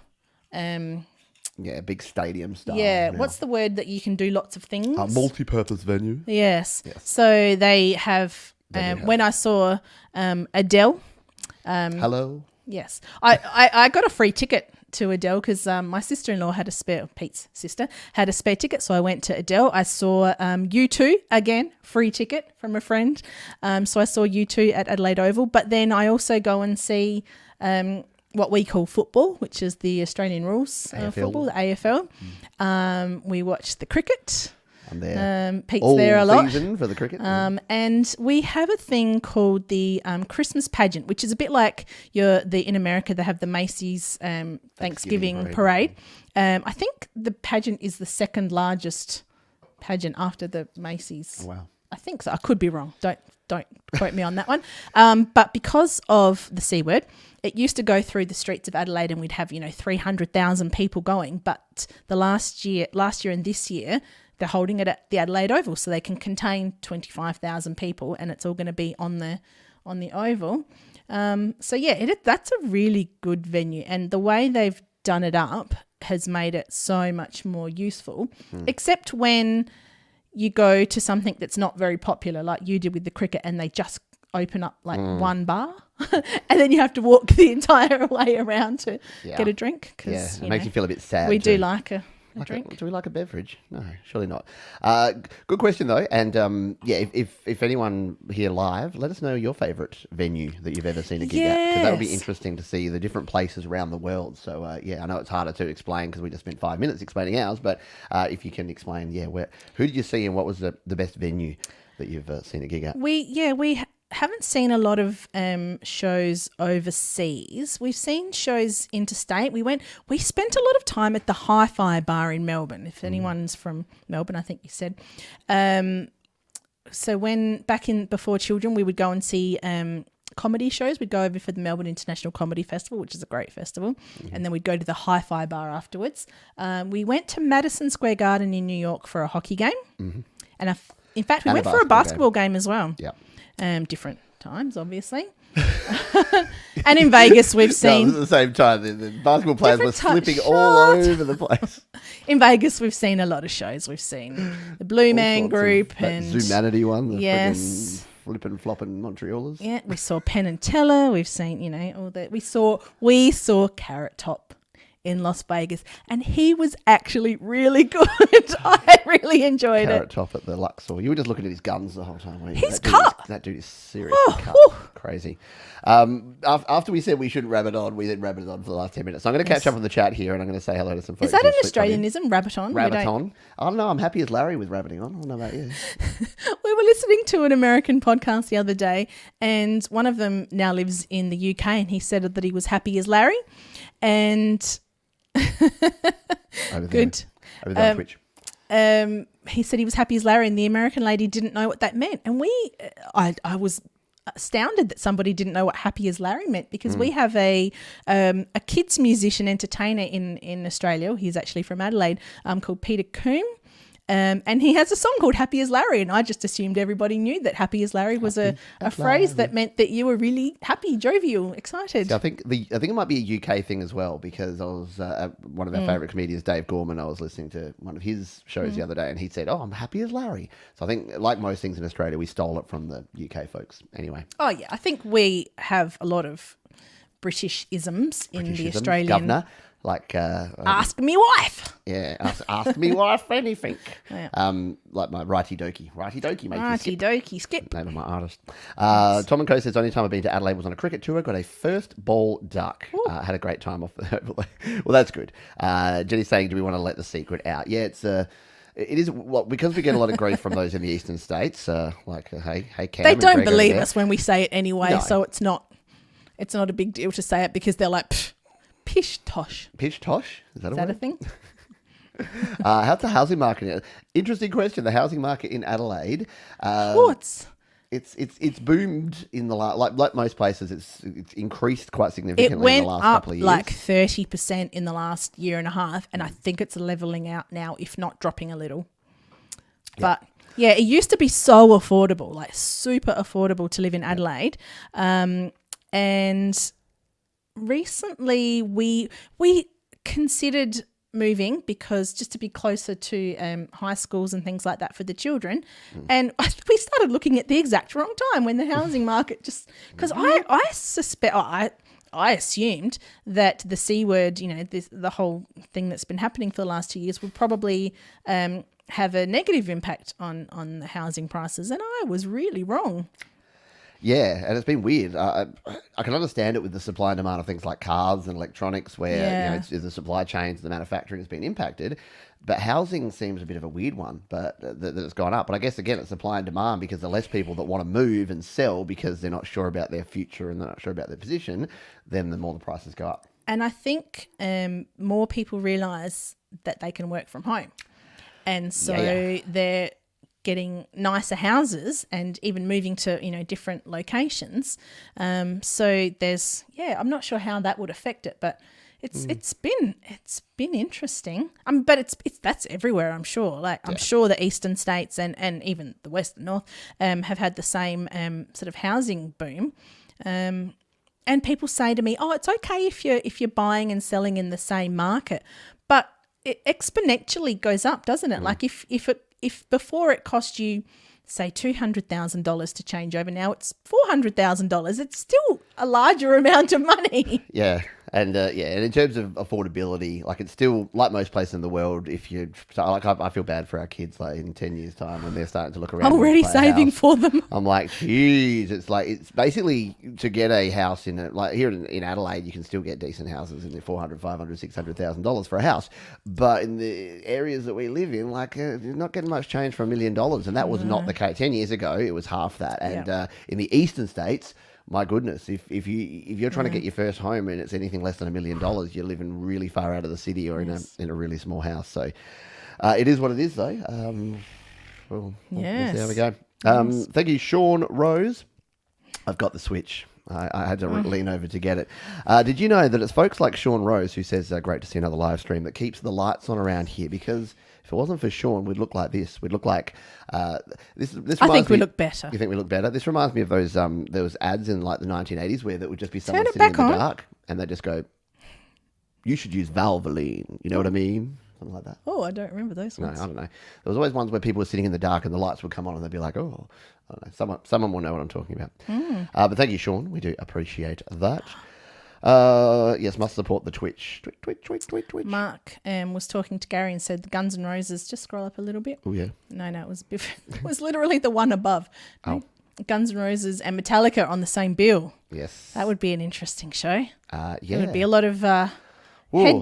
big stadium style. Yeah, what's the word that you can do lots of things? A multi-purpose venue. Yes. So they have, when I saw Adele. Hello. Yes. I got a free ticket to Adele because my sister-in-law had a spare, Pete's sister, had a spare ticket. So I went to Adele. I saw U2, again, free ticket from a friend. So I saw U2 at Adelaide Oval. But then I also go and see... what we call football, which is the Australian rules football, the AFL. We watch the cricket. I'm there. Pete's all there a lot. Season for the cricket. And we have a thing called the Christmas pageant, which is a bit like in America they have the Macy's Thanksgiving parade. I think the pageant is the second largest pageant after the Macy's. Oh, wow. I think so. I could be wrong. Don't quote me on that one. But because of the C word, it used to go through the streets of Adelaide and we'd have, 300,000 people going. But the last year and this year, they're holding it at the Adelaide Oval so they can contain 25,000 people and it's all going to be on the Oval. That's a really good venue. And the way they've done it up has made it so much more useful, except when you go to something that's not very popular, like you did with the cricket, and they just open up one bar and then you have to walk the entire way around to get a drink. It makes you feel a bit sad. We do like a drink. Do we like a beverage? No, surely not. Good question though, and if anyone here live, let us know your favourite venue that you've ever seen a gig at, because that would be interesting to see the different places around the world. So I know it's harder to explain because we just spent 5 minutes explaining ours, but if you can explain, who did you see and what was the best venue that you've seen a gig at? We haven't seen a lot of shows overseas. We've seen shows interstate. We spent a lot of time at the Hi-Fi Bar in Melbourne. If anyone's from Melbourne, I think you said. So before children, we would go and see comedy shows. We'd go over for the Melbourne International Comedy Festival, which is a great festival, and then we'd go to the Hi-Fi Bar afterwards. We went to Madison Square Garden in New York for a hockey game, and in fact, we went for a basketball game as well. Yeah. Different times, obviously. And in Vegas, we've seen... No, at the same time, the basketball players were slipping all over the place. In Vegas, we've seen a lot of shows. We've seen the Blue Man Group and... Zoomanity one. The yes. Flippin' floppin' Montrealers. Yeah, we saw Penn and Teller. We've seen, all that. We saw Carrot Top in Las Vegas, and he was actually really good. I really enjoyed Carrot it. Top at the Luxor. You were just looking at his guns the whole time, weren't you? He's cut. That dude is seriously cut. Crazy. After we said we shouldn't rabbit on, we then rabbited on for the last 10 minutes. So I'm going to catch up on the chat here, and I'm going to say hello to some folks. Is that an Australianism, rabbit on? Rabbit on? I don't know. I'm happy as Larry with rabbiting on. I don't know about you. We were listening to an American podcast the other day, and one of them now lives in the UK, and he said that he was happy as Larry. And... Over Good. Over there on Twitch. He said he was happy as Larry, and the American lady didn't know what that meant. And I was astounded that somebody didn't know what happy as Larry meant, because we have a kids musician entertainer in Australia. He's actually from Adelaide, called Peter Coombe. And he has a song called Happy as Larry, and I just assumed everybody knew that Happy as Larry was a phrase that meant that you were really happy, jovial, excited. So I think it might be a UK thing as well, because I was one of our favourite comedians, Dave Gorman. I was listening to one of his shows the other day, and he said, "Oh, I'm happy as Larry." So I think, like most things in Australia, we stole it from the UK folks. Anyway. Oh yeah, I think we have a lot of British isms in the Australian. Governor. Like ask me wife. Yeah, ask me wife anything. Yeah. Like my righty dokey Righty skip. Name of my artist. Tom and Co says only time I've been to Adelaide was on a cricket tour. Got a first ball duck. Had a great time off the overlay. Well, that's good. Jenny's saying, do we want to let the secret out? Yeah, it is, well, because we get a lot of grief from those in the eastern states. Hey, Cam. They don't believe us when we say it anyway, No. so it's not a big deal to say it, because they're like. Pish tosh. Pish tosh? Is that a thing? How's the housing market? Interesting question. The housing market in Adelaide. It's boomed in the last, like most places. It's increased quite significantly in the last couple of years. It went up like 30% in the last year and a half, and I think it's leveling out now, if not dropping a little. But yeah, it used to be so affordable, like super affordable to live in Adelaide, and recently we considered moving, because just to be closer to high schools and things like that for the children, and we started looking at the exact wrong time when the housing market just, because I suspect I assumed that the C word, the whole thing that's been happening for the last 2 years would probably have a negative impact on the housing prices, and I was really wrong. Yeah, and it's been weird. I can understand it with the supply and demand of things like cars and electronics, where it's the supply chains, the manufacturing has been impacted. But housing seems a bit of a weird one, but that it's gone up. But I guess, again, it's supply and demand, because the less people that want to move and sell because they're not sure about their future and they're not sure about their position, then the more the prices go up. And I think more people realise that they can work from home. And so they're getting nicer houses and even moving to, different locations. So there's, I'm not sure how that would affect it, but it's been interesting. But that's everywhere, I'm sure. Like I'm sure the eastern states and even the west and north have had the same sort of housing boom. And people say to me, "Oh, it's okay if you're buying and selling in the same market," but it exponentially goes up, doesn't it? Like if before it cost you, say, $200,000 to change over, now it's $400,000. It's still a larger amount of money. Yeah. And and in terms of affordability, like it's still like most places in the world. If you like, I feel bad for our kids. Like in 10 years' time, when they're starting to look around, already saving for them. I'm like, geez, it's basically to get a house in it. Like here in Adelaide, you can still get decent houses in the $400,000, $500,000, $600,000 for a house. But in the areas that we live in, like you're not getting much change for $1 million, and that was not the case 10 years ago. It was half that, and in the eastern states. My goodness, if you're trying to get your first home and it's anything less than $1 million, you're living really far out of the city or in a really small house. So it is what it is, though. We'll see how we go. Thank you, Sean Rose. I've got the Switch. I had to lean over to get it. Did you know that it's folks like Sean Rose who says, great to see another live stream, that keeps the lights on around here? Because if it wasn't for Sean, we'd look like this. We'd look like this. I think we look better. You think we look better? This reminds me of those there was ads in like the 1980s where there would just be someone sitting in the dark and they just go, "You should use Valvoline." You know what I mean? Something like that. Oh, I don't remember those ones. No, I don't know. There was always ones where people were sitting in the dark and the lights would come on and they'd be like, "Oh, I don't know." Someone will know what I'm talking about. But thank you, Sean. We do appreciate that. Yes, must support the Twitch. Twitch. Mark was talking to Gary and said the Guns N' Roses. Just scroll up a little bit. Oh yeah. No, it was it was literally the one above. Oh. Guns N' Roses and Metallica on the same bill. Yes. That would be an interesting show. Yeah. There would be a lot of head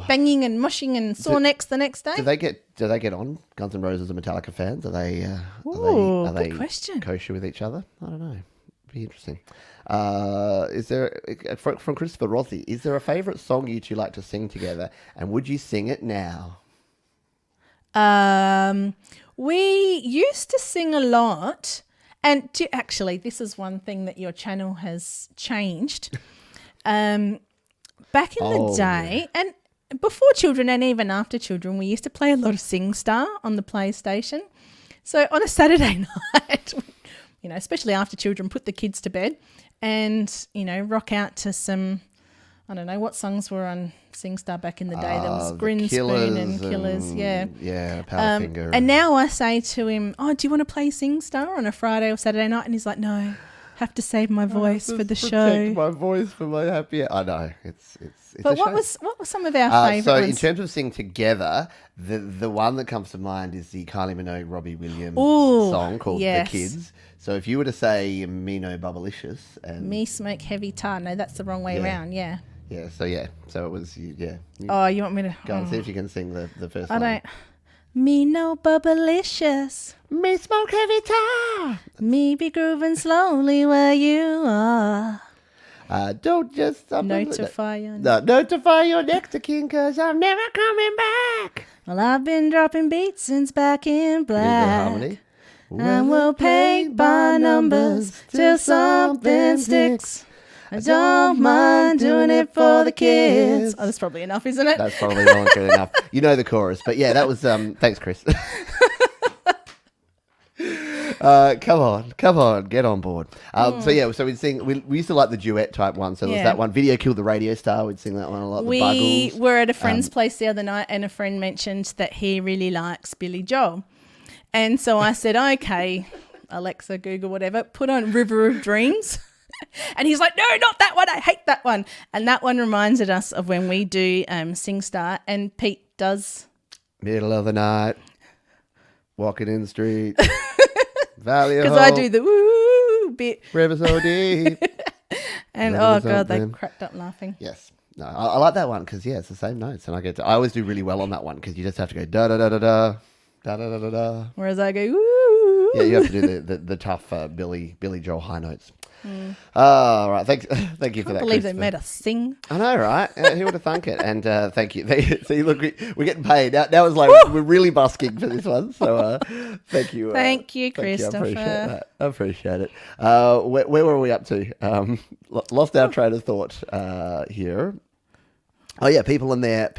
banging and mushing and sore necks the next day. Do they get on, Guns N' Roses and Metallica fans? Are they good question. kosher with each other? I don't know. Be interesting. Is there from Christopher Rossi? Is there a favourite song you two like to sing together, and would you sing it now? We used to sing a lot, and actually, this is one thing that your channel has changed. Back in the day, and before children, and even after children, we used to play a lot of SingStar on the PlayStation. So on a Saturday night, especially after children, put the kids to bed and, rock out to some, I don't know, what songs were on SingStar back in the day. There was Grinspoon and Killers, Yeah, Powderfinger. And now I say to him, do you want to play SingStar on a Friday or Saturday night? And he's like, no, have to save my voice for the show. My voice for my happy. I know, it's but what were some of our favourite ones? So in terms of singing together, the one that comes to mind is the Kylie Minogue, Robbie Williams song called The Kids. So if you were to say Me No Bubblicious and Me Smoke Heavy Tar, no, that's the wrong way around. Yeah. Yeah. So it was you want me to go and see if you can sing the first line. I don't. Me no bubblicious. Me smoke heavy tar. Me be grooving slowly where you are. Don't just notify your next of kin, 'cause I'm never coming back. Well, I've been dropping beats since back in black. And we'll paint by numbers till something sticks. I don't mind doing it for the kids. Oh, that's probably enough, isn't it? That's probably not good enough. You know the chorus, but yeah, that was thanks, Chris. Come on, get on board. So we'd sing. We used to like the duet type one. So there was that one. Video Killed the Radio Star. We'd sing that one a lot. We were at a friend's place the other night, and a friend mentioned that he really likes Billy Joel, and so I said, okay, Alexa, Google, whatever, put on River of Dreams. And he's like, no, not that one. I hate that one. And that one reminded us of when we do SingStar, and Pete does Middle of the Night, Walking in the Street, Valley of Hope. Because I do the woo bit. River so deep. And God, they cracked up laughing. Yes. No, I like that one because it's the same notes, and I always do really well on that one because you just have to go da da da da da da da da da. Whereas I go woo. Yeah, you have to do the tough Billy Joel high notes. All right, thank you for that. I believe they made us sing. I know, right? Who would have thunk it? And thank you. See, look, we're getting paid now. It's like we're really busking for this one. So thank you. Thank you, Christopher. I appreciate it. Where were we up to? Lost our train of thought here. Oh yeah, people in their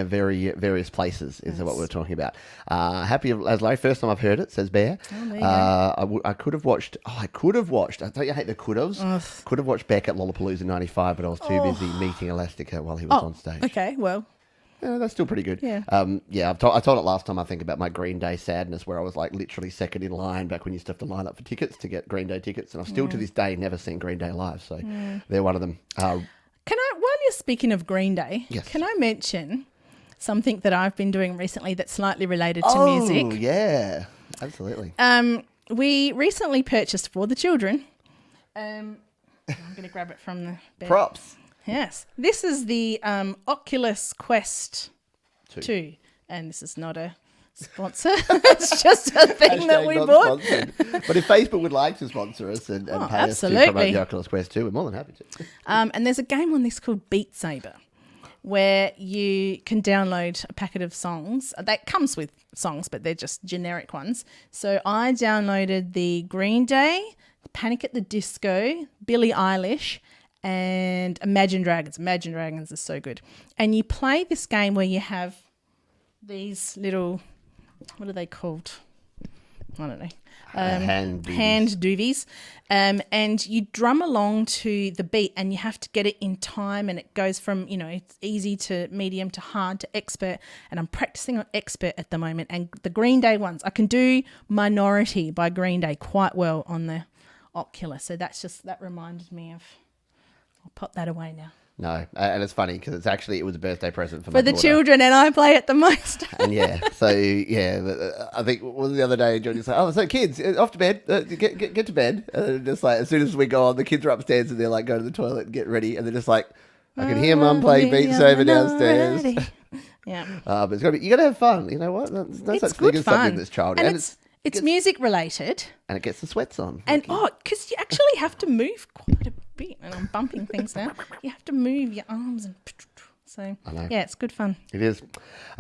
various places is what we're talking about. Happy as Larry, first time I've heard it, says Bear. I could have watched. I don't you hate the could haves? Could have watched Beck at Lollapalooza '95, but I was too busy meeting Elastica while he was on stage. Okay, well. Yeah, that's still pretty good. Yeah. I told it last time, I think, about my Green Day sadness, where I was like literally second in line back when you used to have to line up for tickets to get Green Day tickets, and I've still to this day never seen Green Day live. So they're one of them. While you're speaking of Green Day, Yes. can I mention something that I've been doing recently that's slightly related to music? Oh, yeah. Absolutely. We recently purchased for the children. I'm going to grab it from the bed. Props. Yes. This is the Oculus Quest 2. And this is not a sponsor. It's just a thing that we not bought. sponsored. But if Facebook would like to sponsor us and pay us to promote the Oculus Quest 2, we're more than happy to. And there's a game on this called Beat Saber, where you can download a packet of songs. That comes with songs, but they're just generic ones. So I downloaded the Green Day, Panic at the Disco, Billie Eilish, and Imagine Dragons. Imagine Dragons is so good. And you play this game where you have these little, what are they called? I don't know. Hand doovies. And you drum along to the beat and you have to get it in time, and it goes from, it's easy to medium to hard to expert. And I'm practicing on expert at the moment. And the Green Day ones, I can do Minority by Green Day quite well on the Oculus. So that reminded me of, I'll pop that away now. No, and it's funny because it was a birthday present for the daughter. children, and I play it the most. And I think what was the other day, Georgie's like, oh, so kids, off to bed, get to bed. And just like, as soon as we go on, the kids are upstairs and they're like, go to the toilet and get ready. And they're just like, I can hear Mum playing Beat Saber downstairs. Yeah. But you got to have fun. You know what? There's no such thing as something that's childish. And it's music related. And it gets the sweats on. And because you actually have to move quite a bit, and I'm bumping things now. You have to move your arms and so yeah, it's good fun. It is.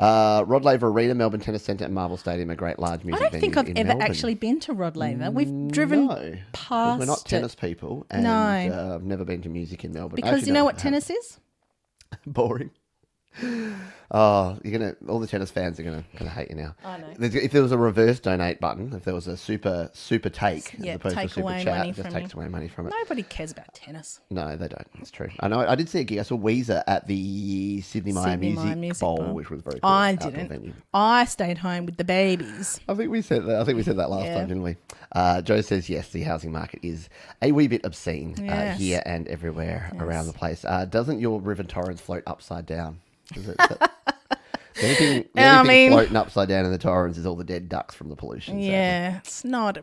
Rod Laver Arena, Melbourne Tennis Centre and Marvel Stadium, a great large music venue. I don't think I've ever Melbourne. Actually been to Rod Laver. We've driven past. We're not tennis people, and I've never been to music in Melbourne. Because you know what tennis is? Boring. Oh, all the tennis fans are gonna hate you now. I know. If there was a reverse donate button, if there was a super take as opposed to take super away chat, money it just from takes away money from it. Nobody cares about tennis. No, they don't. It's true. I know. I did see a gig. I saw Weezer at the Sydney Myer Music Bowl, which was very cool. I didn't. Venue. I stayed home with the babies. I think we said that. Last time, didn't we? Joe says yes. The housing market is a wee bit obscene here and everywhere around the place. Doesn't your river Torrens float upside down? Anything floating upside down in the Torrens is all the dead ducks from the pollution. Yeah, it's not.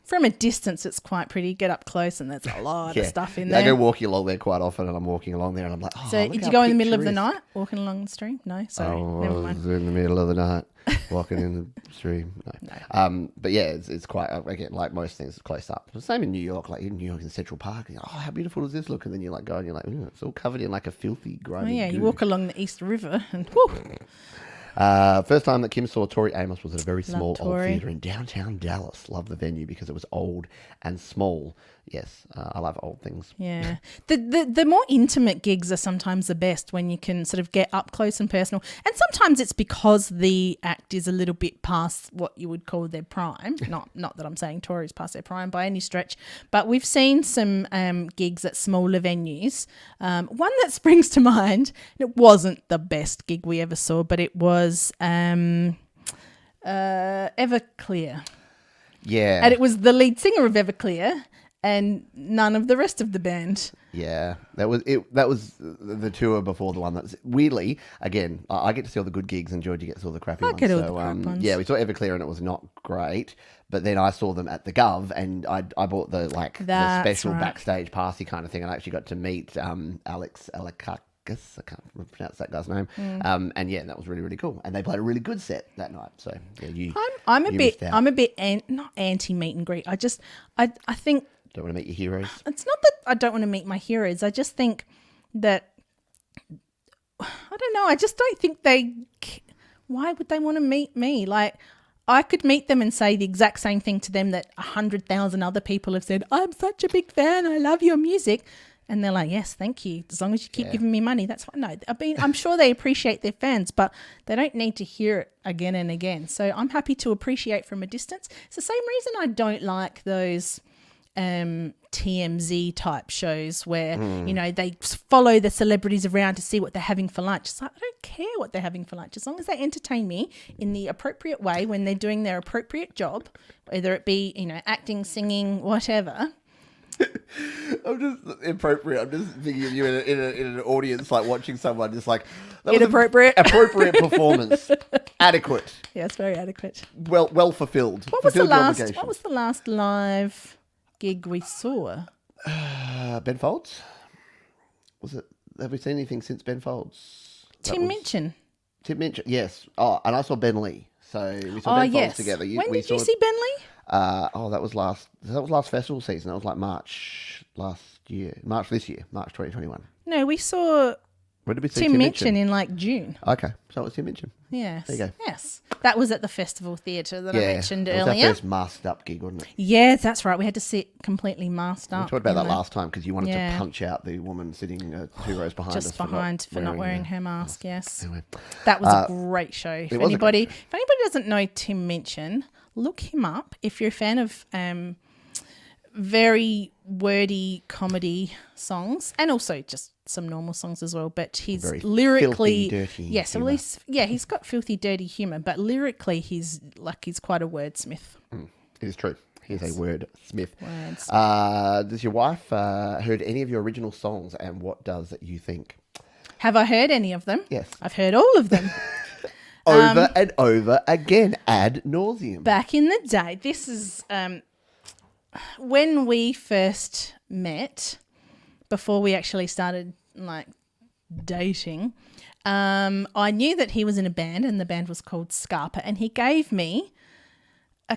From a distance, it's quite pretty. Get up close, and there's a lot of stuff in there. I go walking along there quite often, and I'm walking along there, and I'm like, oh, so did you go in the middle of the night walking along the stream? No, sorry, never mind. I was in the middle of the night walking in the stream. No. But yeah, it's quite, again, like most things, it's close up. The same in New York, like in New York in Central Park. You're like, oh, how beautiful does this look? And then you like go and you're like, it's all covered in like a filthy, grimy goo. You walk along the East River and whoo. First time that Kim saw Tori Amos was at a very small old Tori. theatre in downtown Dallas. Love the venue because it was old and small. Yes, I love old things. Yeah. The more intimate gigs are sometimes the best, when you can sort of get up close and personal. And sometimes it's because the act is a little bit past what you would call their prime. Not that I'm saying Tori's past their prime by any stretch, but we've seen some gigs at smaller venues. One that springs to mind, it wasn't the best gig we ever saw, but it was Everclear. Yeah. And it was the lead singer of Everclear and none of the rest of the band. Yeah, that was it. That was the tour before the one that's weirdly, again, I get to see all the good gigs and Georgie gets all the crappy ones. I get all the crap ones. Yeah, we saw Everclear and it was not great, but then I saw them at the Gov and I bought the special backstage party kind of thing, and I actually got to meet Alex Alakakis. I can't pronounce that guy's name. And yeah, that was really, really cool. And they played a really good set that night. So yeah, I'm a bit not anti meet and greet. I think. Don't want to meet your heroes. It's not that I don't want to meet my heroes. I just think that, I don't know. I just don't think why would they want to meet me? Like, I could meet them and say the exact same thing to them that 100,000 other people have said. I'm such a big fan. I love your music. And they're like, yes, thank you. As long as you keep giving me money, that's fine. No, I'm sure they appreciate their fans, but they don't need to hear it again and again. So I'm happy to appreciate from a distance. It's the same reason I don't like those TMZ type shows where they follow the celebrities around to see what they're having for lunch. It's like, I don't care what they're having for lunch as long as they entertain me in the appropriate way when they're doing their appropriate job, whether it be acting, singing, whatever. I'm just inappropriate. I'm just thinking of you in an audience, like watching someone just like that was Inappropriate. appropriate performance, adequate, Yeah, it's very adequate. well fulfilled. What was the Fulfilled your last? obligation. What was the last live gig we saw? Ben Folds? Was it? Have we seen anything since Ben Folds? Tim Minchin. Tim Minchin, yes. Oh, and I saw Ben Lee. So we saw Ben Folds together. When did you see Ben Lee? That was last festival season. That was like March this year, March 2021. No, we saw When did we see Tim Minchin in like June. Okay, so it was Tim Minchin. Yes. There you go. Yes. That was at the Festival Theatre that I mentioned it was earlier. our first masked up gig, wasn't it? Yes, that's right. We had to sit completely masked up. We talked about that last time because you wanted Yeah. to punch out the woman sitting 2 rows behind us. Just behind for not wearing her mask, yes. Anyway. That was a great show. If was a great anybody doesn't know Tim Minchin, look him up. If you're a fan of very wordy comedy songs and also just some normal songs as well, but he's Very lyrically filthy, dirty yes, humour. at least he's got filthy dirty humor, but lyrically he's quite a wordsmith. It is true. He's a wordsmith. Words. Does your wife heard any of your original songs, and what does you think? Have I heard any of them? Yes. I've heard all of them. Over and over again, ad nauseum. Back in the day, this is when we first met, before we actually started like dating. I knew that he was in a band, and the band was called Scarpa, and he gave me a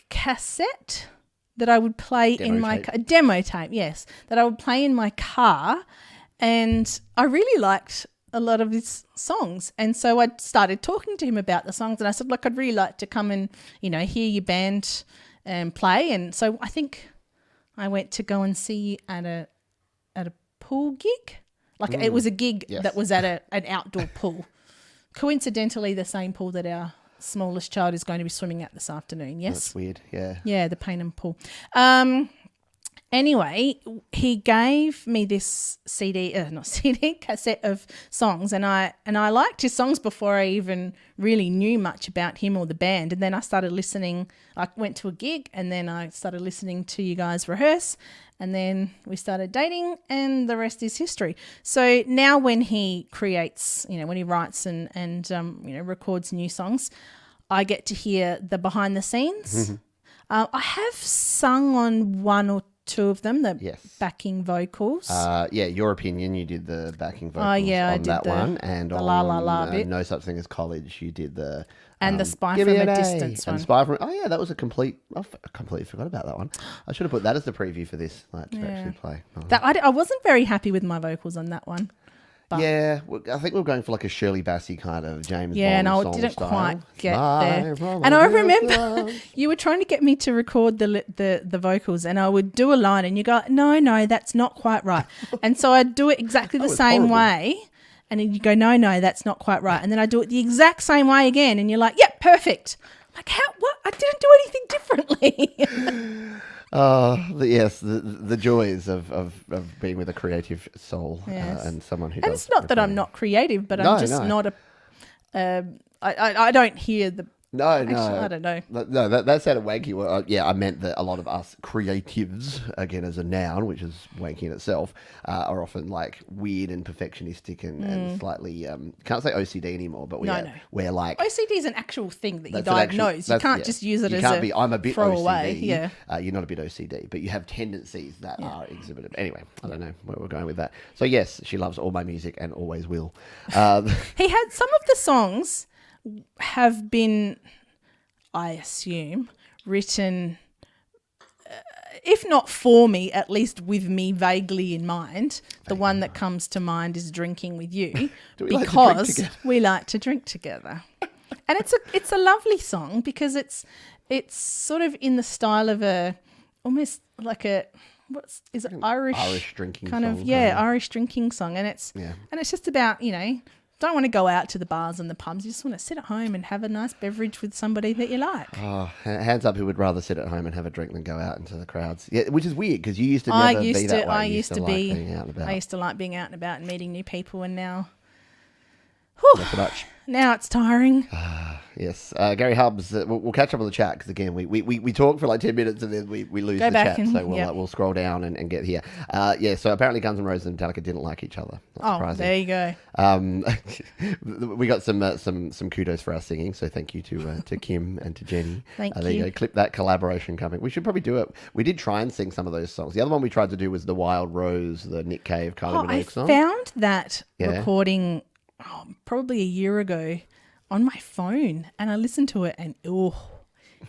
cassette that I would play a demo tape, yes, that I would play in my car, and I really liked a lot of his songs, and so I started talking to him about the songs, and I said, look, I'd really like to come and hear your band play. And so I think I went to go and see you at a pool gig. Like it was a gig that was at an outdoor pool. Coincidentally, the same pool that our smallest child is going to be swimming at this afternoon. Yes, That's weird. Yeah. Yeah, the Paynham pool. Anyway, he gave me this cassette of songs, and I liked his songs before I even really knew much about him or the band. And then I started listening. I went to a gig, and then I started listening to you guys rehearse, and then we started dating, and the rest is history. So now when he creates, when he writes and records new songs, I get to hear the behind the scenes. I have sung on one or two of them, the backing vocals. Your Opinion, you did the backing vocals I on did that one. And the on La La La bit. No Such Thing as College, you did the... And the Spy Give from Me a an A. Distance one. And Spy from... Oh, yeah, that was a complete... I completely forgot about that one. I should have put that as the preview for this, to actually play. Oh. I wasn't very happy with my vocals on that one. But Yeah, I think we were going for like a Shirley Bassey kind of James yeah, Bond and I song didn't style. quite get Spy there. from And a I remember distance. you were trying to get me to record the vocals, and I would do a line, and you go, no, that's not quite right. And so I'd do it exactly the was same horrible. way, and then you go, no, that's not quite right. And then I do it the exact same way again, and you're like, yep, perfect. I'm like, how? What? I didn't do anything differently. The joys of being with a creative soul Yes. and someone who And does. it's not that I'm not creative, but I'm just not a. I don't hear the. No, Actually, I don't know. No, that sounded wanky. Well, I meant that a lot of us creatives, again as a noun, which is wanky in itself, are often like weird and perfectionistic and slightly can't say OCD anymore, but we're like OCD is an actual thing that you that's an actual- diagnose. You can't just use it you as can't a be, I'm a bit throwaway. OCD. Yeah. You're not a bit OCD, but you have tendencies that are exhibited. Anyway, I don't know where we're going with that. So yes, she loves all my music and always will. He had some of the songs have been, I assume, written, if not for me, at least with me vaguely in mind. The one that comes to mind is Drinking with You, Do we like to drink because together? we like to drink together. And it's a lovely song because it's sort of in the style of almost like is it Irish drinking kind song, of Irish drinking song, and it's just about don't want to go out to the bars and the pubs. You just want to sit at home and have a nice beverage with somebody that you like. Oh, hands up who would rather sit at home and have a drink than go out into the crowds. Yeah, which is weird because you used to never be that way. I used to like being out and about. I used to like being out and about and meeting new people, and now Not so much. Now it's tiring. Yes. Gary Hubbs, we'll catch up on the chat because, again, we talk for like 10 minutes and then we lose Go the back chat. and- So yep. we'll scroll down and get here. So apparently Guns N' Roses and Metallica didn't like each other. Not surprising. There you go. We got some kudos for our singing, so thank you to Kim and to Jenny. Thank There you you. go. Clip that collaboration coming. We should probably do it. We did try and sing some of those songs. The other one we tried to do was The Wild Rose, the Nick Cave, Kylie I Minogue song. found that Yeah. recording probably a year ago on my phone, and I listened to it, and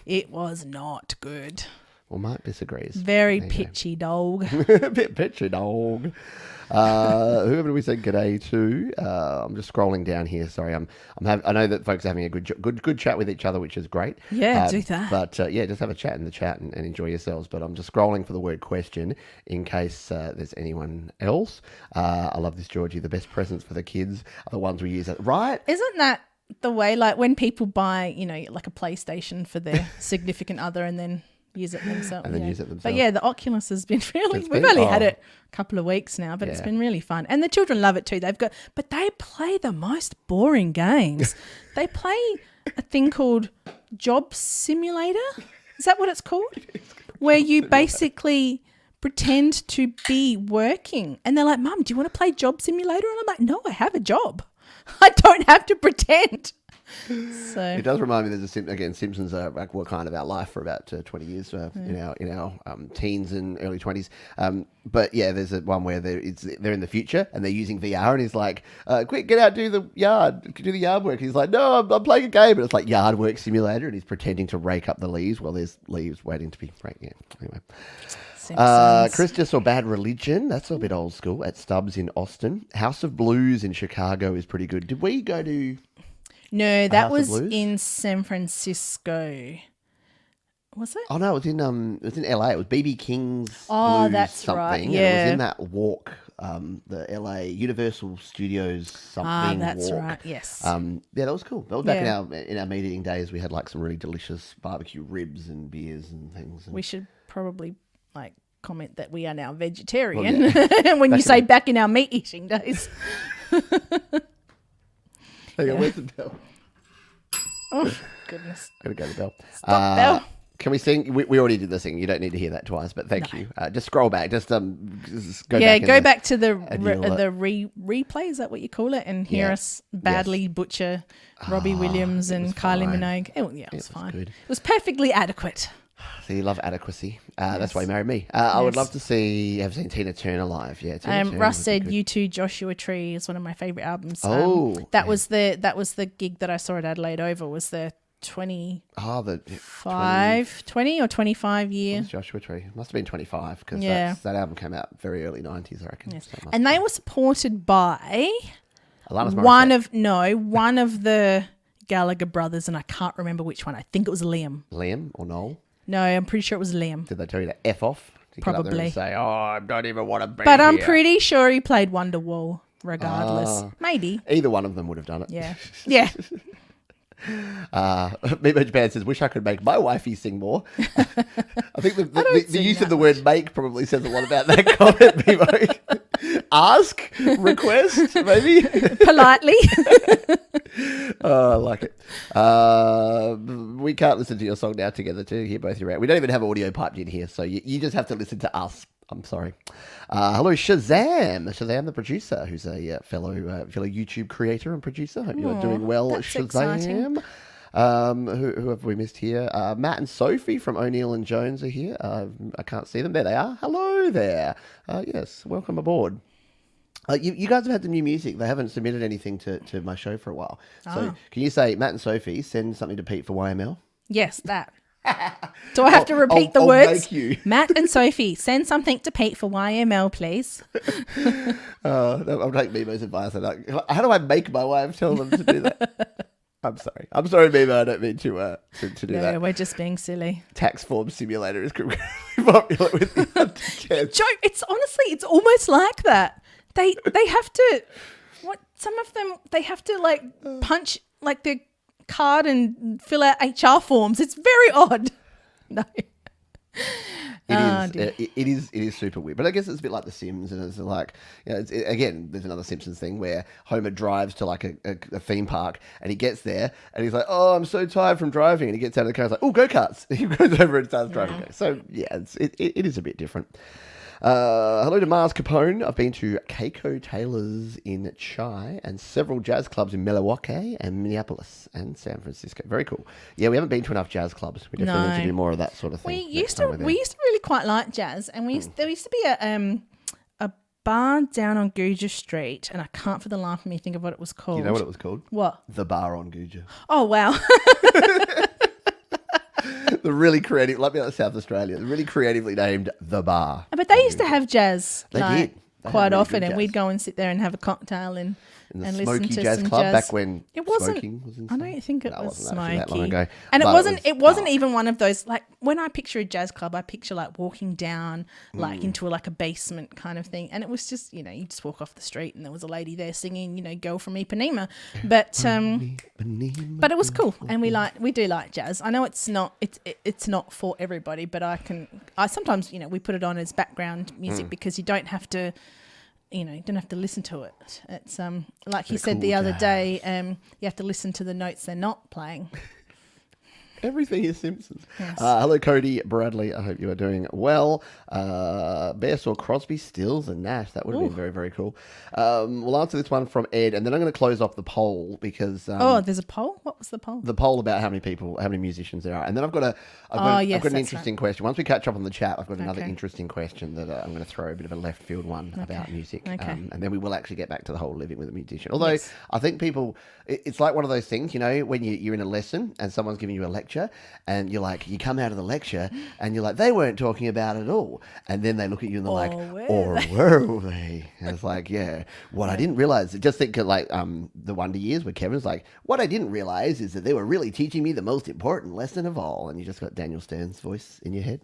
it was not good. Well, Mark disagrees. Very There you go. pitchy dog. A bit pitchy, dog. Whoever do we say g'day to? I'm just scrolling down here. Sorry, I know that folks are having a good chat with each other, which is great. Yeah, do that. But just have a chat in the chat and enjoy yourselves. But I'm just scrolling for the word question in case there's anyone else. I love this, Georgie. The best presents for the kids are the ones we use. Right? Isn't that the way, like when people buy, like a PlayStation for their significant other and then use it themselves? And then use it But themselves. yeah, the Oculus has been really, It's we've been- only had oh. it a couple of weeks now, but it's Yeah. been really fun. And the children love it too. But they play the most boring games. They play a thing called Job Simulator. Is that what it's called? Where you basically pretend to be working. And they're like, Mum, do you want to play Job Simulator? And I'm like, no, I have a job. I don't have to pretend. So It does remind me. There's Simpsons were kind of our life for about 20 years in our teens and early 20s. But yeah, there's one where they're in the future and they're using VR, and he's like, "Quick, get out, do the yard work." He's like, "No, I'm playing a game," and it's like Yard Work Simulator, and he's pretending to rake up the leaves while there's leaves waiting to be raked. Yeah. Anyway. Simpsons. Chris just saw Bad Religion. That's a bit old school. At Stubbs in Austin. House of Blues in Chicago is pretty good. Did we go to? No, House that of was Blues? in San Francisco. Was it? Oh no, it was in LA. It was BB King's Oh, Blues that's something. right, And it yeah. was in that walk, the LA Universal Studios something. That's walk. right. Yes. Yeah, that was cool. That was back Yeah. in our meeting days. We had like some really delicious barbecue ribs and beers and things. And We should probably comment that we are now vegetarian Well, when you in say the- back in our meat eating days. Hang on, where's the bell? Oh, goodness. Gotta go to the bell. Stop bell. Can we sing? We already did the sing. You don't need to hear that twice, but thank you. Just scroll back. Just go Yeah, back. go back to the and you'll, replay, is that what you call it? And hear Yeah. us badly butcher Robbie Williams and Kylie fine. Minogue. It was fine. good. It was perfectly adequate. So you love adequacy. That's why you married me. I would Yes. love to have seen Tina Turner live. Yeah, Tina Turner Russ would be said good. U2 Joshua Tree is one of my favorite albums. Oh, that was the gig that I saw at Adelaide Over, was the 20 or 25 year. Joshua Tree. Must have been 25 because Yeah. that album came out very early 90s, I reckon. Yes. So it must And be. they were supported by Alanis one Morissette. of the Gallagher brothers, and I can't remember which one. I think it was Liam. Liam or Noel. No, I'm pretty sure it was Liam. Did they tell you to F off? To get up there Probably. and say, "Oh, I don't even want to be But I'm here." pretty sure he played Wonderwall regardless. Maybe. Either one of them would have done it. Yeah. Yeah. Mimo Japan says, "Wish I could make my wifey sing more." I think the sing use that of the word "make" probably says a lot about that comment, Mimo. Ask, request, maybe. Politely. Oh, I like it. We can't listen to your song now together to hear both your out. We don't even have audio piped in here, so you just have to listen to us. I'm sorry. Hello, Shazam. Shazam, the producer, who's a fellow YouTube creator and producer. Hope you are doing well, that's Shazam. exciting. Who have we missed here? Matt and Sophie from O'Neill and Jones are here. I can't see them. There they are. Hello there. Yes, welcome aboard. You guys have had the new music. They haven't submitted anything to my show for a while. So can you say, Matt and Sophie, send something to Pete for YML? Yes, that. Do I have to repeat the I'll words? make you. Matt and Sophie, send something to Pete for YML, please. I'll take Mimo's advice. How do I make my wife tell them to do that? I'm sorry. I'm sorry, Mimo. I don't mean to do No, that. we're just being silly. Tax form simulator is really popular with the underkids. Joe, it's honestly, it's almost like that. They have to, some of them, they have to punch their card and fill out HR forms. It's very odd. No. It is super weird. But I guess it's a bit like The Sims, and it's like, again, there's another Simpsons thing where Homer drives to like a theme park, and he gets there, and he's like, "Oh, I'm so tired from driving," and he gets out of the car, and he's like, "Oh, go-karts!" He goes over and starts driving. So yeah, it is a bit different. Hello to Mars Capone. I've been to Keiko Taylor's in Chai and several jazz clubs in Milwaukee and Minneapolis and San Francisco. Very cool. Yeah, we haven't been to enough jazz clubs. We definitely need to do more of that sort of thing. We used to really quite like jazz, and there used to be a bar down on Guja Street, and I can't for the life of me think of what it was called. You know what it was called? What? The Bar on Guja. Oh, wow. The really creative, like me out of South Australia, the really creatively named The Bar. But they used to have jazz They did. They quite had really often, good and jazz. we'd go and sit there and have a cocktail and In the listen Smoky to Jazz some Club jazz. back when It wasn't. smoking was in. I don't think it was wasn't actually that long smoky. ago. And But it wasn't even one of those, like, when I picture a jazz club, I picture like walking down like into like a basement kind of thing, and it was just, you just walk off the street and there was a lady there singing, Girl from Ipanema, but it was cool, and we do like jazz. I know it's not for everybody, but I sometimes we put it on as background music because you don't have to. You don't have to listen to it. It's like he said the other day, you have to listen to the notes they're not playing. Everything is Simpsons. Yes. Hello, Cody Bradley. I hope you are doing well. Bear saw Crosby, Stills, and Nash. That would have been very, very cool. We'll answer this one from Ed, and then I'm going to close off the poll because... there's a poll? What was the poll? The poll about how many musicians there are. And then I've got an interesting question. Once we catch up on the chat, I've got another interesting question that I'm going to throw a bit of a left field one about music. Okay. And then we will actually get back to the whole living with a musician. Although I think people... It's like one of those things, when you're in a lesson and someone's giving you a lecture and you're like, you come out of the lecture and you're like, they weren't talking about it all. And then they look at you and they're like, or were they? And it's like, yeah, what I didn't realize, just think of like the Wonder Years where Kevin's like, what I didn't realize is that they were really teaching me the most important lesson of all. And you just got Daniel Stern's voice in your head.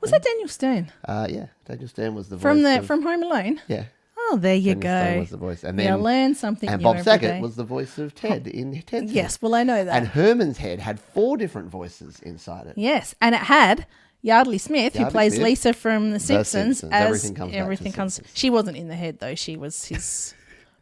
Was that Daniel Stern? Yeah, Daniel Stern was the voice. From Home Alone? Yeah. Oh, there you Daniel Stern go. was the voice. And then learn something and new Bob every Saget day. was the voice of Ted in Ted's head. Yes, well, I know that. And Herman's head had 4 different voices inside it. Yes, and it had Yardley Smith, who plays Lisa from The Simpsons. As Everything comes back to She wasn't in the head, though. She was his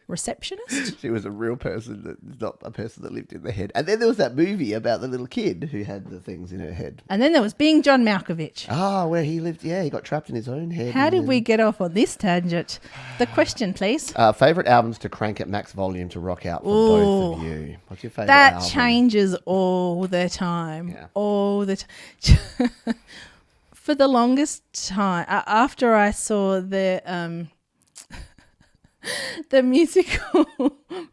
receptionist. She was a real person, not a person that lived in the head. And then there was that movie about the little kid who had the things in her head. And then there was Being John Malkovich. Where he lived. Yeah, he got trapped in his own head. How did we get off on this tangent? The question, please. Favourite albums to crank at max volume to rock out for both of you? What's your favourite album? That changes all the time. Yeah. All the time. For the longest time, after I saw the musical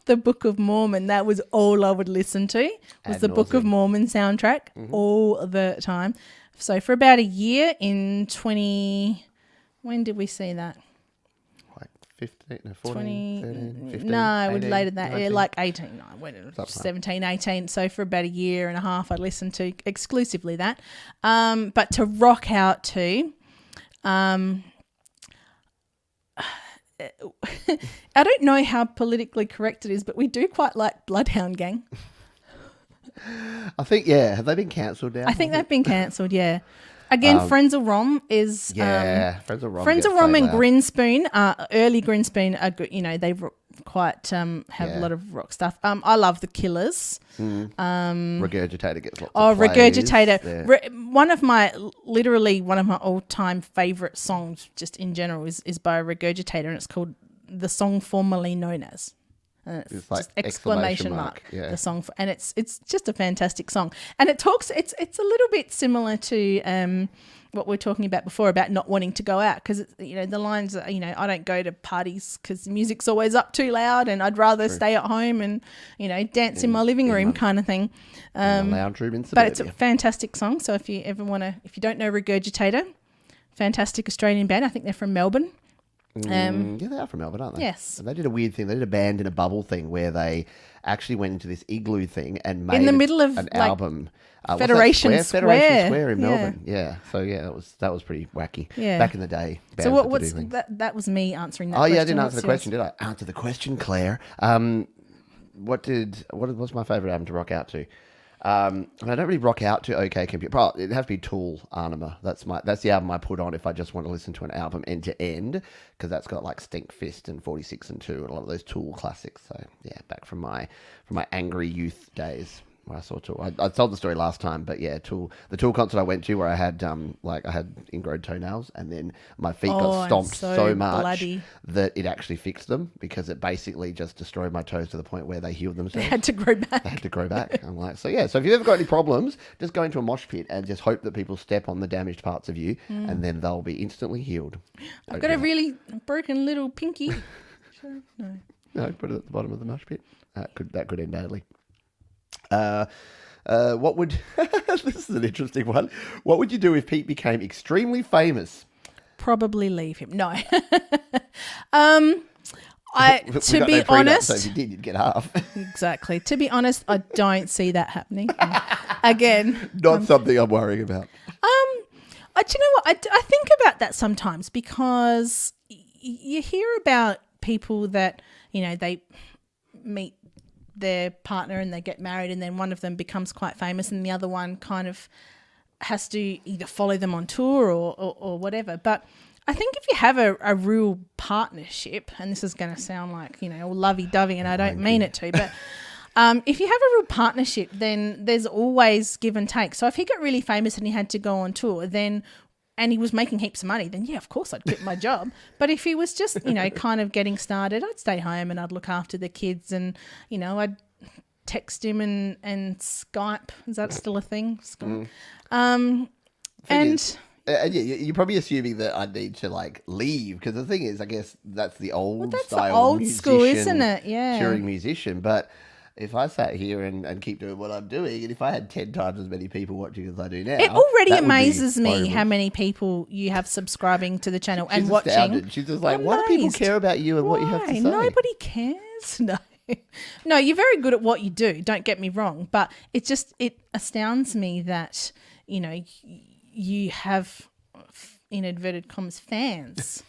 The Book of Mormon, that was all I would listen to, was the Book of Mormon soundtrack all the time. So for about a year when did we see that? Like 15, no, 14, 13, 15, no, 18, later than that, 19? like 18, no, when it was 17, 18. So for about a year and a half, I listened to exclusively that. But to rock out to, I don't know how politically correct it is, but we do quite like Bloodhound Gang. I think, have they been cancelled now? I think they've been cancelled, yeah. Again, Frenzal Rrom is... Frenzal Rrom and Grinspoon, early Grinspoon are good. They quite have a lot of rock stuff. I love The Killers. Regurgitator gets lots of plays. Regurgitator. One of my all-time favourite songs just in general is by Regurgitator, and it's called The Song Formerly Known As. And it's like just exclamation mark. The song and it's just a fantastic song, and it's a little bit similar to what we were talking about before about not wanting to go out, because the lines are, I don't go to parties because the music's always up too loud, and I'd rather stay at home and dance in my living room kind of thing. In the lounge room in but it's a fantastic song. So if you don't know Regurgitator, fantastic Australian band. I think they're from Melbourne. Yeah, they are from Melbourne, aren't they? Yes. And they did a weird thing. They did a band in a bubble thing where they actually went into this igloo thing and made in the middle of an album. Federation Square in Melbourne. Yeah. So that was pretty wacky. Yeah. Back in the day. So what's that was me answering that question. Yeah, I didn't answer the question, did I? Answer the question, Claire. What's my favourite album to rock out to? And I don't really rock out to OK Computer. Probably it has to be Tool Anima. That's the album I put on if I just want to listen to an album end to end, because that's got like Stink Fist and 46 and 2 and a lot of those Tool classics. So yeah, back from my angry youth days when I saw Tool. I told the story last time, but yeah, the Tool concert I went to where I had I had ingrown toenails, and then my feet got stomped so much that it actually fixed them, because it basically just destroyed my toes to the point where they healed themselves. They had to grow back. They had to grow back. I'm like, so yeah. So if you've ever got any problems, just go into a mosh pit and just hope that people step on the damaged parts of you, and then they'll be instantly healed. I've got a really broken little pinky. Sure. No, put it at the bottom of the mosh pit. That could end badly. What would this is an interesting one. What would you do if Pete became extremely famous? Probably leave him. No. To be honest, so if you did, you'd get half. Exactly. To be honest, I don't see that happening. Again, not something I'm worrying about. Do you know what? I think about that sometimes, because you hear about people that, they meet their partner and they get married, and then one of them becomes quite famous and the other one kind of has to either follow them on tour or whatever. But I think if you have a real partnership, and this is going to sound like, all lovey-dovey, and I don't mean it to, but if you have a real partnership, then there's always give and take. So if he got really famous and he had to go on tour, and he was making heaps of money, then yeah, of course I'd quit my job. But if he was just, kind of getting started, I'd stay home and I'd look after the kids, and, I'd text him and Skype. Is that still a thing? Skype. Yeah, you're probably assuming that I need to leave, because the thing is, I guess that's the old that's style. The old school, isn't it? Yeah. Touring musician, but if I sat here and keep doing what I'm doing, and if I had 10 times as many people watching as I do now, it already amazes me how many people you have subscribing to the channel and watching. Astounded. She's just like, why do people care about you and what you have to say? Nobody cares. No, you're very good at what you do. Don't get me wrong, but it astounds me that you have, in inverted commas, fans,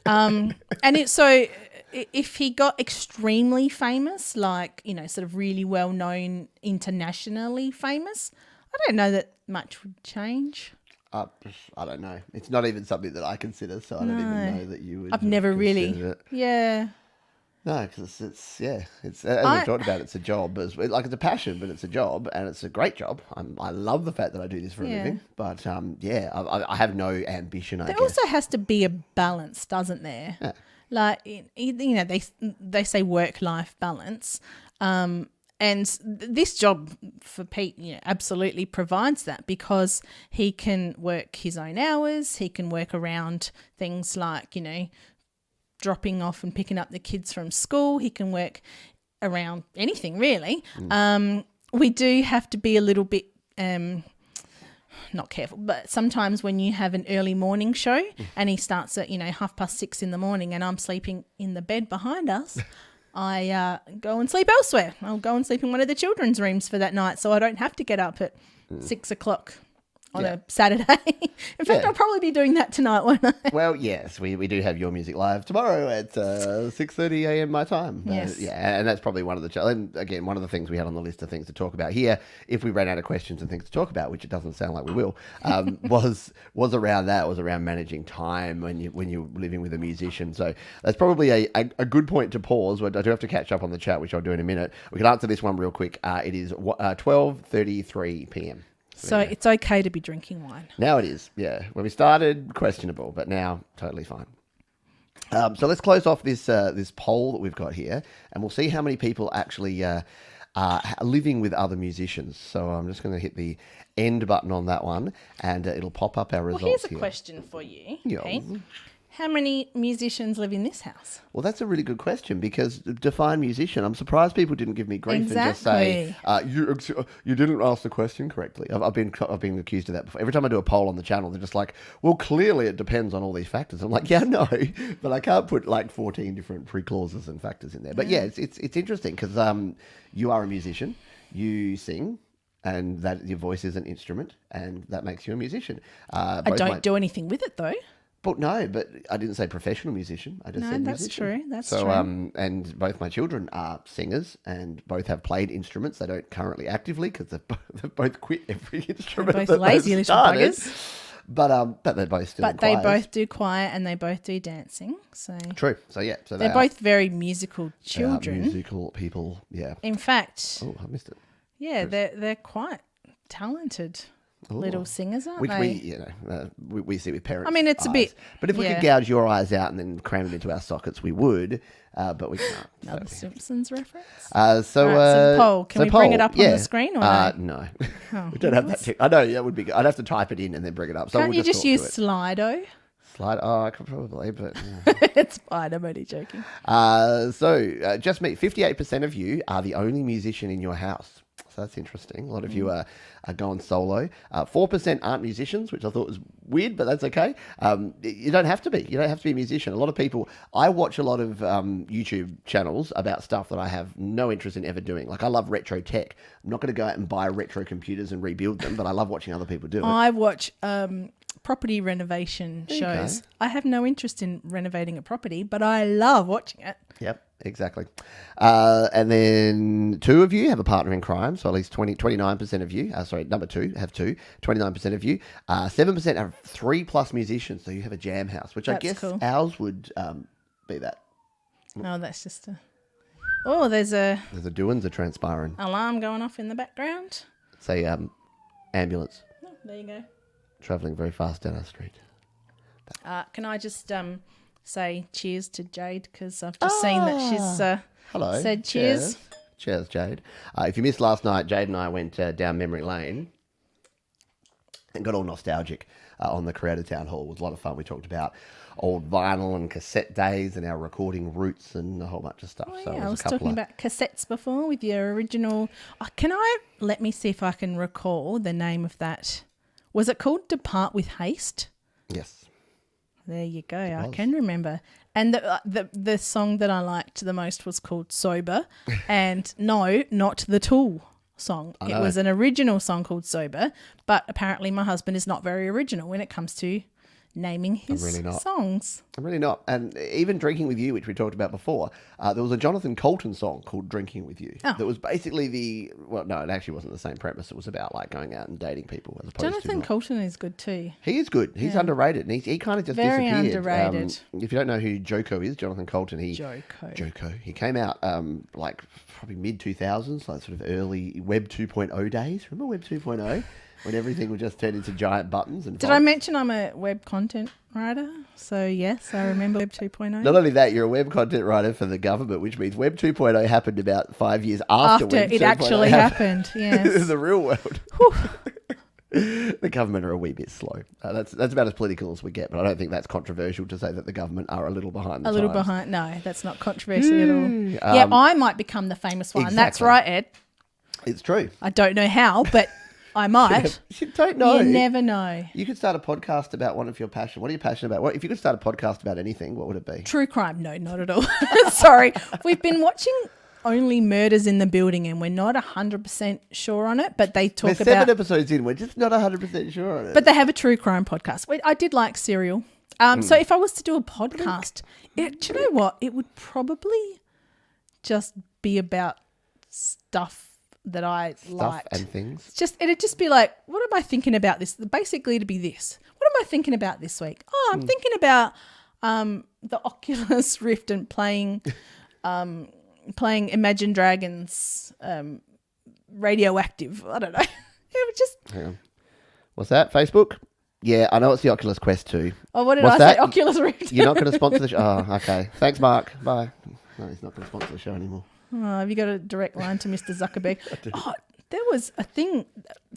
and it's so. If he got extremely famous, sort of really well known, internationally famous, I don't know that much would change. I don't know. It's not even something that I consider, so I don't even know that you would. I've never really. It. Yeah. No, because it's as we've talked about, it's a job. It's a passion, but it's a job, and it's a great job. I love the fact that I do this for a living, but I have no ambition. There also has to be a balance, doesn't there? Yeah. They say work-life balance, and this job for Pete, absolutely provides that, because he can work his own hours. He can work around things like, dropping off and picking up the kids from school. He can work around anything, really. We do have to be a little bit not careful, but sometimes when you have an early morning show and he starts at 6:30 in the morning and I'm sleeping in the bed behind us, I go and sleep elsewhere. I'll go and sleep in one of the children's rooms for that night, so I don't have to get up at 6 o'clock on a Saturday. In fact, I'll probably be doing that tonight, won't I? Well, yes, we do have Your Music Live tomorrow at 6:30 a.m. my time. Yes. And that's probably one of the and again, one of the things we had on the list of things to talk about here, if we ran out of questions and things to talk about, which it doesn't sound like we will, was around managing time when you're living with a musician. So that's probably a good point to pause. I do have to catch up on the chat, which I'll do in a minute. We can answer this one real quick. It is 12:33 p.m. So it's okay to be drinking wine. Now it is, yeah. When we started, questionable, but now totally fine. So let's close off this poll that we've got here, and we'll see how many people actually are living with other musicians. So I'm just going to hit the end button on that one, and it'll pop up our results. Well, here's a here. Question for you, Yeah. Pete. How many musicians live in this house? Well, that's a really good question, because define musician. I'm surprised people didn't give me grief and just say, you didn't ask the question correctly. I've been accused of that before. Every time I do a poll on the channel, they're just like, well, clearly it depends on all these factors. I'm like, yeah, no, but I can't put 14 different pre-clauses and factors in there. But yeah, it's interesting, because you are a musician, you sing, and that your voice is an instrument, and that makes you a musician. I don't do anything with it, though. But no, but I didn't say professional musician. I just said that's musician. true. That's so, true. And both my children are singers, and both have played instruments. They don't currently actively because they've both quit every instrument. They're both that lazy they've little started. buggers. But they're both still. But in they choirs. both do choir and they both do dancing. So True. So yeah. So they're both very musical children. Musical people. Yeah. In fact, Oh, I missed it. yeah, they're quite talented little singers, aren't Which they? we see with parents. I mean, it's a eyes. bit- But if we yeah. could gouge your eyes out and then cram it into our sockets, we would. But we can't. Another Simpsons reference. So the poll. Can we bring it up on the screen or no? No, Oh, we don't have that. I know that would be good. I'd have to type it in and then bring it up. So Can't we'll you just talk to use it. Slido? Slide? Oh, I could probably, but It's fine. I'm only joking. just me. 58% of you are the only musician in your house. So that's interesting. A lot of you are going solo. 4% aren't musicians, which I thought was weird, but that's okay. You don't have to be. You don't have to be a musician. A lot of people, I watch a lot of YouTube channels about stuff that I have no interest in ever doing. Like I love retro tech. I'm not going to go out and buy retro computers and rebuild them, but I love watching other people do it. I watch property renovation shows. I have no interest in renovating a property, but I love watching it. Yep, exactly. And then 2 of you have a partner in crime, so at least 29% of you, number 2 have 29% of you. 7% have 3+ musicians, so you have a jam house, which That's I guess cool. ours would be that. Oh, that's just a... Oh, there's a There's a doings are transpiring. alarm going off in the background. It's a ambulance Oh, there you go. travelling very fast down our street. Can I just say cheers to Jade because I've just seen that she's Hello. said cheers. Cheers, Jade. If you missed last night, Jade and I went down memory lane and got all nostalgic on the Creator Town Hall. It was a lot of fun. We talked about old vinyl and cassette days and our recording roots and a whole bunch of stuff. Oh, So it yeah, I was a couple talking about cassettes before with your original. Let me see if I can recall the name of that. Was it called Depart with Haste? Yes. There you go. I can remember. And the song that I liked the most was called Sober. And no, not the Tool song. It was an original song called Sober. But apparently my husband is not very original when it comes to naming his songs. I'm really not. And even Drinking With You, which we talked about before, there was a Jonathan Colton song called Drinking With You. That was basically it actually wasn't the same premise. It was about like going out and dating people as opposed Jonathan Colton is good too. He is good. He's underrated. And he kind of just Very disappeared. underrated. If you don't know who Joko is, Jonathan Colton, Joko. He came out like probably mid-2000s, like sort of early Web 2.0 days. Remember Web 2.0? When everything would just turn into giant buttons and Did I mention I'm a web content writer? So yes, I remember Web 2.0. Not only that, you're a web content writer for the government, which means Web 2.0 happened about 5 years after Web 2.0 it actually happened. Yes. in the real world. The government are a wee bit slow. That's about as political as we get, but I don't think that's controversial to say that the government are a little behind the times. No, that's not controversial at all. Yeah, I might become the famous one. Exactly. That's right, Ed. It's true. I don't know how, but I might. You don't know. You never know. You could start a podcast about one of your passions. What are you passionate about? If you could start a podcast about anything, what would it be? True crime. No, not at all. Sorry. We've been watching Only Murders in the Building and we're not 100% sure on it, but they talk We're 7 episodes in. We're just not 100% sure on it. But they have a true crime podcast. I did like Serial. So if I was to do a podcast, do you know what? It would probably just be about stuff that I liked. And things. It'd just be like, what am I thinking about this? Basically, it'd be this. What am I thinking about this week? Oh, I'm thinking about the Oculus Rift and playing Imagine Dragons Radioactive. I don't know. It would just... Hang on. What's that? Facebook? Yeah, I know it's the Oculus Quest 2. Oh, what did What's I say? that? Oculus Rift. You're not going to sponsor the show? Oh, okay. Thanks, Mark. Bye. No, he's not going to sponsor the show anymore. Oh, have you got a direct line to Mr. Zuckerberg? Oh, there was a thing.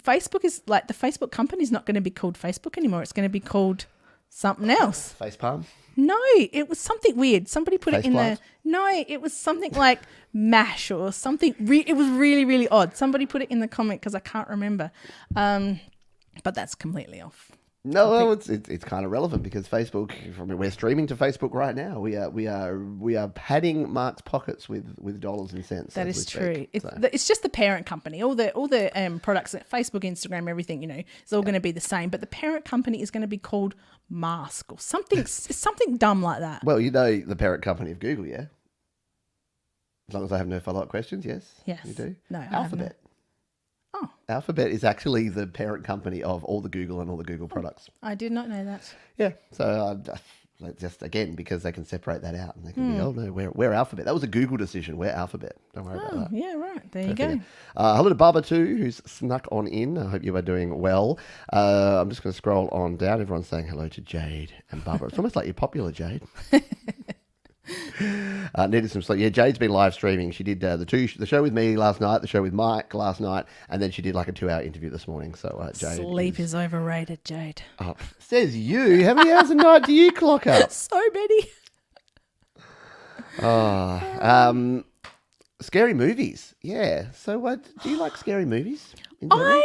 Facebook is like the Facebook company is not going to be called Facebook anymore. It's going to be called something else. Facepalm? No, it was something weird. Somebody put it in Faceplant? No, it was something like MASH or something. It was really, really odd. Somebody put it in the comment because I can't remember. But that's completely off. No, it's kind of relevant because Facebook. I mean, we're streaming to Facebook right now. We are padding Mark's pockets with dollars and cents. That is true. It's just the parent company. All the products, Facebook, Instagram, everything. It's all going to be the same. But the parent company is going to be called mask or something dumb like that. Well, you know the parent company of Google, yeah? As long as I have no follow-up questions, yes? Yes. You do? No, I Alphabet. Oh. Alphabet is actually the parent company of all the Google and all the Google products. I did not know that. Yeah, so just again, because they can separate that out and they can be, oh no, we're Alphabet. That was a Google decision. We're Alphabet. Don't worry about that. Yeah, right. There you go. Hello to Baba too, who's snuck on in. I hope you are doing well. I'm just going to scroll on down. Everyone's saying hello to Jade and Baba. It's almost like you're popular, Jade. Needed some sleep. Yeah, Jade's been live streaming. She did the show with me last night, the show with Mike last night, and then she did like a 2-hour interview this morning. So Jade, sleep is overrated, Jade. Up. Says you. How many hours a night do you clock up? So many. Scary movies. Yeah. So do you like scary movies? In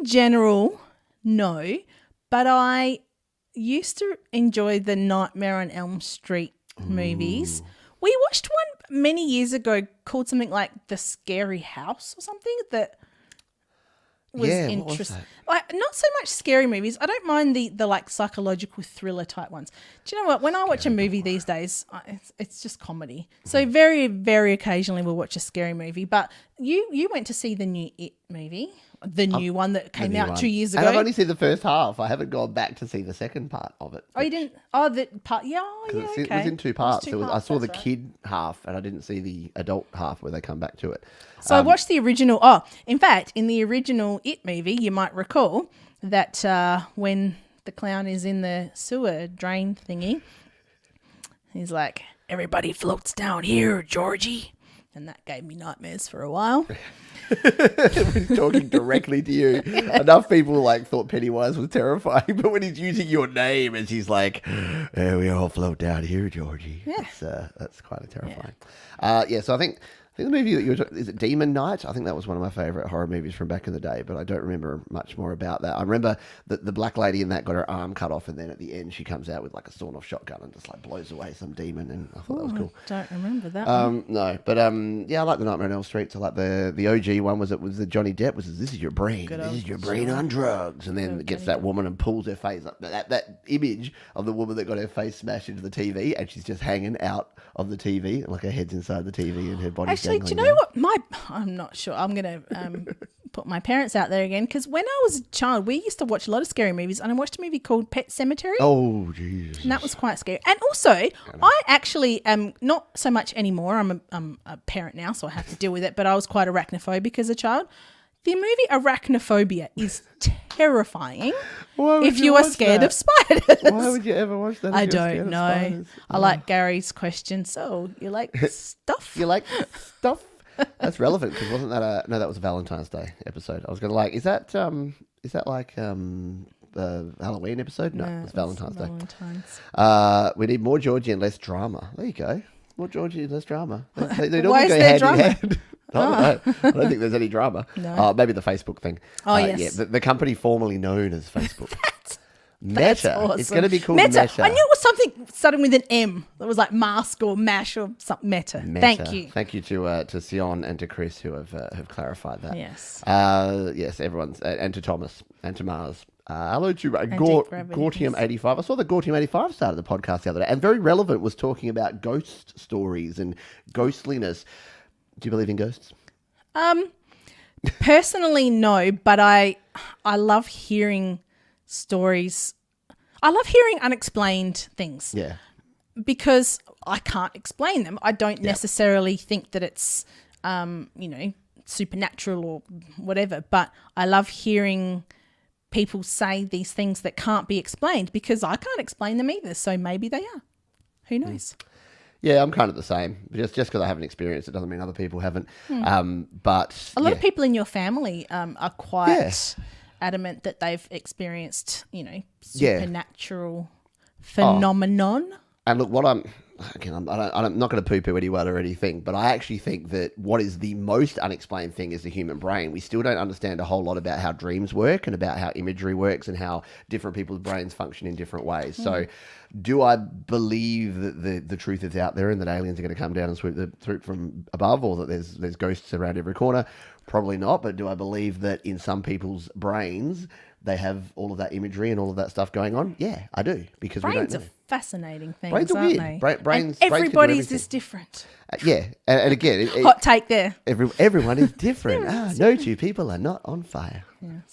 general, no, but I used to enjoy the Nightmare on Elm Street movies. We watched one many years ago called something like The Scary House or something that was interesting. Like, not so much scary movies. I don't mind the like psychological thriller type ones. Do you know what? When I watch a movie these days, it's just comedy. So very, very occasionally we'll watch a scary movie. But you went to see the new It movie. The new one that came out 2 years ago. And I've only seen the first half. I haven't gone back to see the second part of it. Oh, you didn't? Oh, the part. Yeah, okay. It was in two parts. I saw the right. kid half and I didn't see the adult half where they come back to it. So I watched the original. Oh, in fact, in the original It movie, you might recall that when the clown is in the sewer drain thingy, he's like, "Everybody floats down here, Georgie," and that gave me nightmares for a while. When he's talking directly to you. Enough people thought Pennywise was terrifying, but when he's using your name as he's like, we all float down here, Georgie. Yeah. That's quite a terrifying. So I think the movie that you were talking, is it Demon Knight? I think that was one of my favourite horror movies from back in the day, but I don't remember much more about that. I remember that the black lady in that got her arm cut off, and then at the end she comes out with like a sawn-off shotgun and just blows away some demon, and I thought that was cool. I don't remember that one. No, but I like the Nightmare on Elm Street. I like the OG one. Was the Johnny Depp? This is your brain. This is your brain on drugs, and then it gets that woman and pulls her face up. That image of the woman that got her face smashed into the TV, and she's just hanging out of the TV, and her head's inside the TV, and her body's Actually, do you know what? I'm not sure. I'm going to put my parents out there again, because when I was a child, we used to watch a lot of scary movies, and I watched a movie called Pet Sematary. Oh, Jesus. And that was quite scary. And also, I actually am not so much anymore. I'm a parent now, so I have to deal with it, but I was quite arachnophobic as a child. The movie Arachnophobia is terrifying if you are scared of spiders. Why would you ever watch that? I don't know. I like Gary's question. So, you like stuff? You like stuff? That's relevant, because wasn't that no, that was a Valentine's Day episode. I was going to is that like the Halloween episode? No, it's Valentine's Day. We need more Georgie and less drama. There you go. More Georgie and less drama. They Why is there drama? Hand. I don't think there's any drama. No. Maybe the Facebook thing. Oh, yes. Yeah, the company formerly known as Facebook. That's Meta. awesome. It's going to be called Meta. I knew it was something starting with an M. That was like mask or mash or something. Meta. Thank you. Thank you to Sion and to Chris who have clarified that. Yes. Yes, everyone's and to Thomas and to Mars. Hello to Gortium85. I saw that Gortium85 started the podcast the other day, and very relevant, was talking about ghost stories and ghostliness. Do you believe in ghosts? Personally, no, but I love hearing stories. I love hearing unexplained things. Yeah. Because I can't explain them. I don't necessarily think that it's, supernatural or whatever, but I love hearing people say these things that can't be explained, because I can't explain them either. So maybe they are. Who knows? Yeah, I'm kind of the same. Just because I haven't experienced it doesn't mean other people haven't. But a lot of people in your family are quite adamant that they've experienced, supernatural phenomenon. And look, I'm not going to poo-poo anyone or anything, but I actually think that what is the most unexplained thing is the human brain. We still don't understand a whole lot about how dreams work and about how imagery works and how different people's brains function in different ways. So do I believe that the truth is out there and that aliens are going to come down and swoop from above, or that there's ghosts around every corner? Probably not. But do I believe that in some people's brains they have all of that imagery and all of that stuff going on? Yeah, I do, because we Brains don't are know. fascinating things, Brains are aren't weird. they? Brains and can do everybody's just everything. different. Yeah, and again, Hot take there. everyone is different. No two people are not on fire. Yes.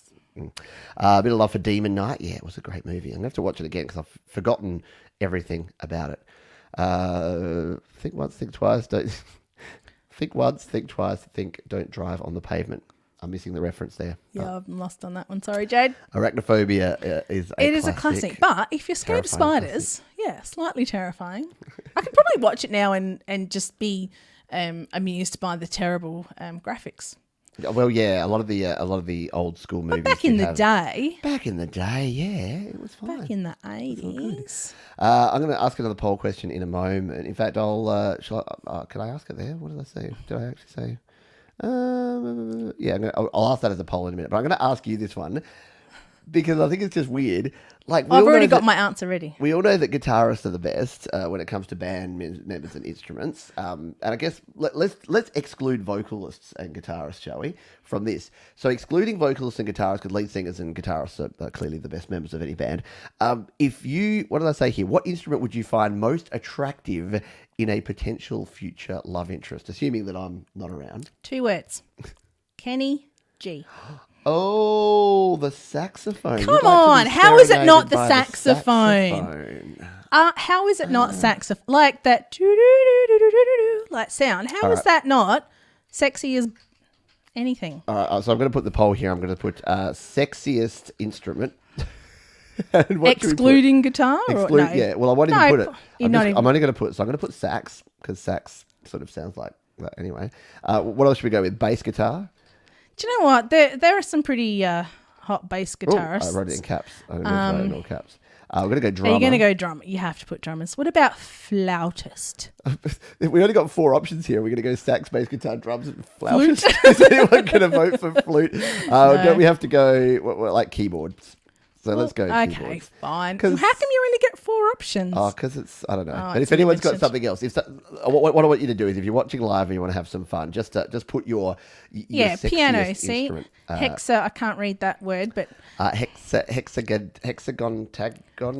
A bit of love for Demon Knight. Yeah, it was a great movie. I'm going to have to watch it again because I've forgotten everything about it. Think once, think twice. Don't think once, think twice. Think don't drive on the pavement. I'm missing the reference there. Yeah, I'm lost on that one. Sorry, Jade. Arachnophobia is a classic. But if you're scared of spiders, slightly terrifying. I could probably watch it now and just be amused by the terrible graphics. Well, yeah, a lot of the old school movies. But back in the day, yeah, it was fine. Back in the 80s. I'm going to ask another poll question in a moment. In fact, can I ask it there? What did I say? Did I actually say? Yeah, I'll ask that as a poll in a minute. But I'm going to ask you this one because I think it's just weird. Like, I've already got my answer ready. We all know that guitarists are the best when it comes to band members and instruments. And I guess let's exclude vocalists and guitarists, shall we, from this? So excluding vocalists and guitarists, because lead singers and guitarists are clearly the best members of any band. What did I say here? What instrument would you find most attractive in a potential future love interest, assuming that I'm not around? 2 words. Kenny G. Oh, the saxophone. Come on. How is it not the saxophone? How is it not saxophone? Like that do-do-do-do-do-do-do, like sound. How is that not sexy as anything? All right, so I'm going to put the poll here. I'm going to put sexiest instrument. Excluding guitar? Or no? Yeah, well, I won't even put it. I'm only going to put, so I'm going to put sax, because sax sort of sounds like that anyway. What else should we go with? Bass guitar? Do you know what? There are some pretty hot bass guitarists. I wrote it in caps. I didn't write it in all caps. We're going to go drummer. Are you going to go drummer? You have to put drummers. What about flautist? We only got 4 options here. We're going to go sax, bass guitar, drums, and flautist. Is anyone going to vote for flute? No. Don't we have to go like keyboards? So let's go keyboards. Okay, fine. How come you only get 4 options? Oh, because it's, I don't know. But if anyone's got something else, what I want you to do is, if you're watching live and you want to have some fun, just put your piano. See, instrument. hexa. I can't read that word, but hexagon.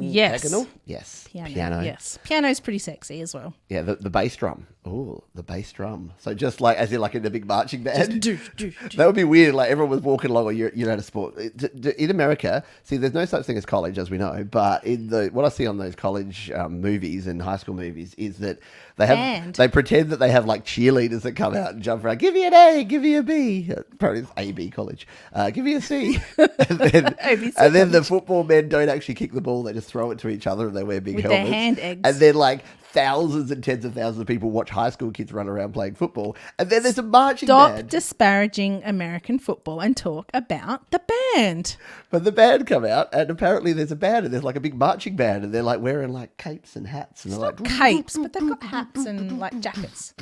Yes. Yes. Piano. Yes. Piano's pretty sexy as well. Yeah, the bass drum. Oh, the bass drum. So just like, as in like in the big marching band. That would be weird. Like everyone was walking along, or you're at a sport. In America, see, there's no such thing as college, as we know. But what I see on those college movies and high school movies is that they pretend that they have like cheerleaders that come out and jump around. Give me an A, give me a B. Apparently it's A-B college. Give me a C. and then the football men don't actually kick the ball. They just throw it to each other and they wear big helmets. With their hand eggs. And then like thousands and tens of thousands of people watch high school kids run around playing football. And then there's a marching band. Stop disparaging American football and talk about the band. But the band come out and apparently there's a band and there's like a big marching band and they're like wearing like capes and hats. And it's they're not capes, but they've got hats and like jackets.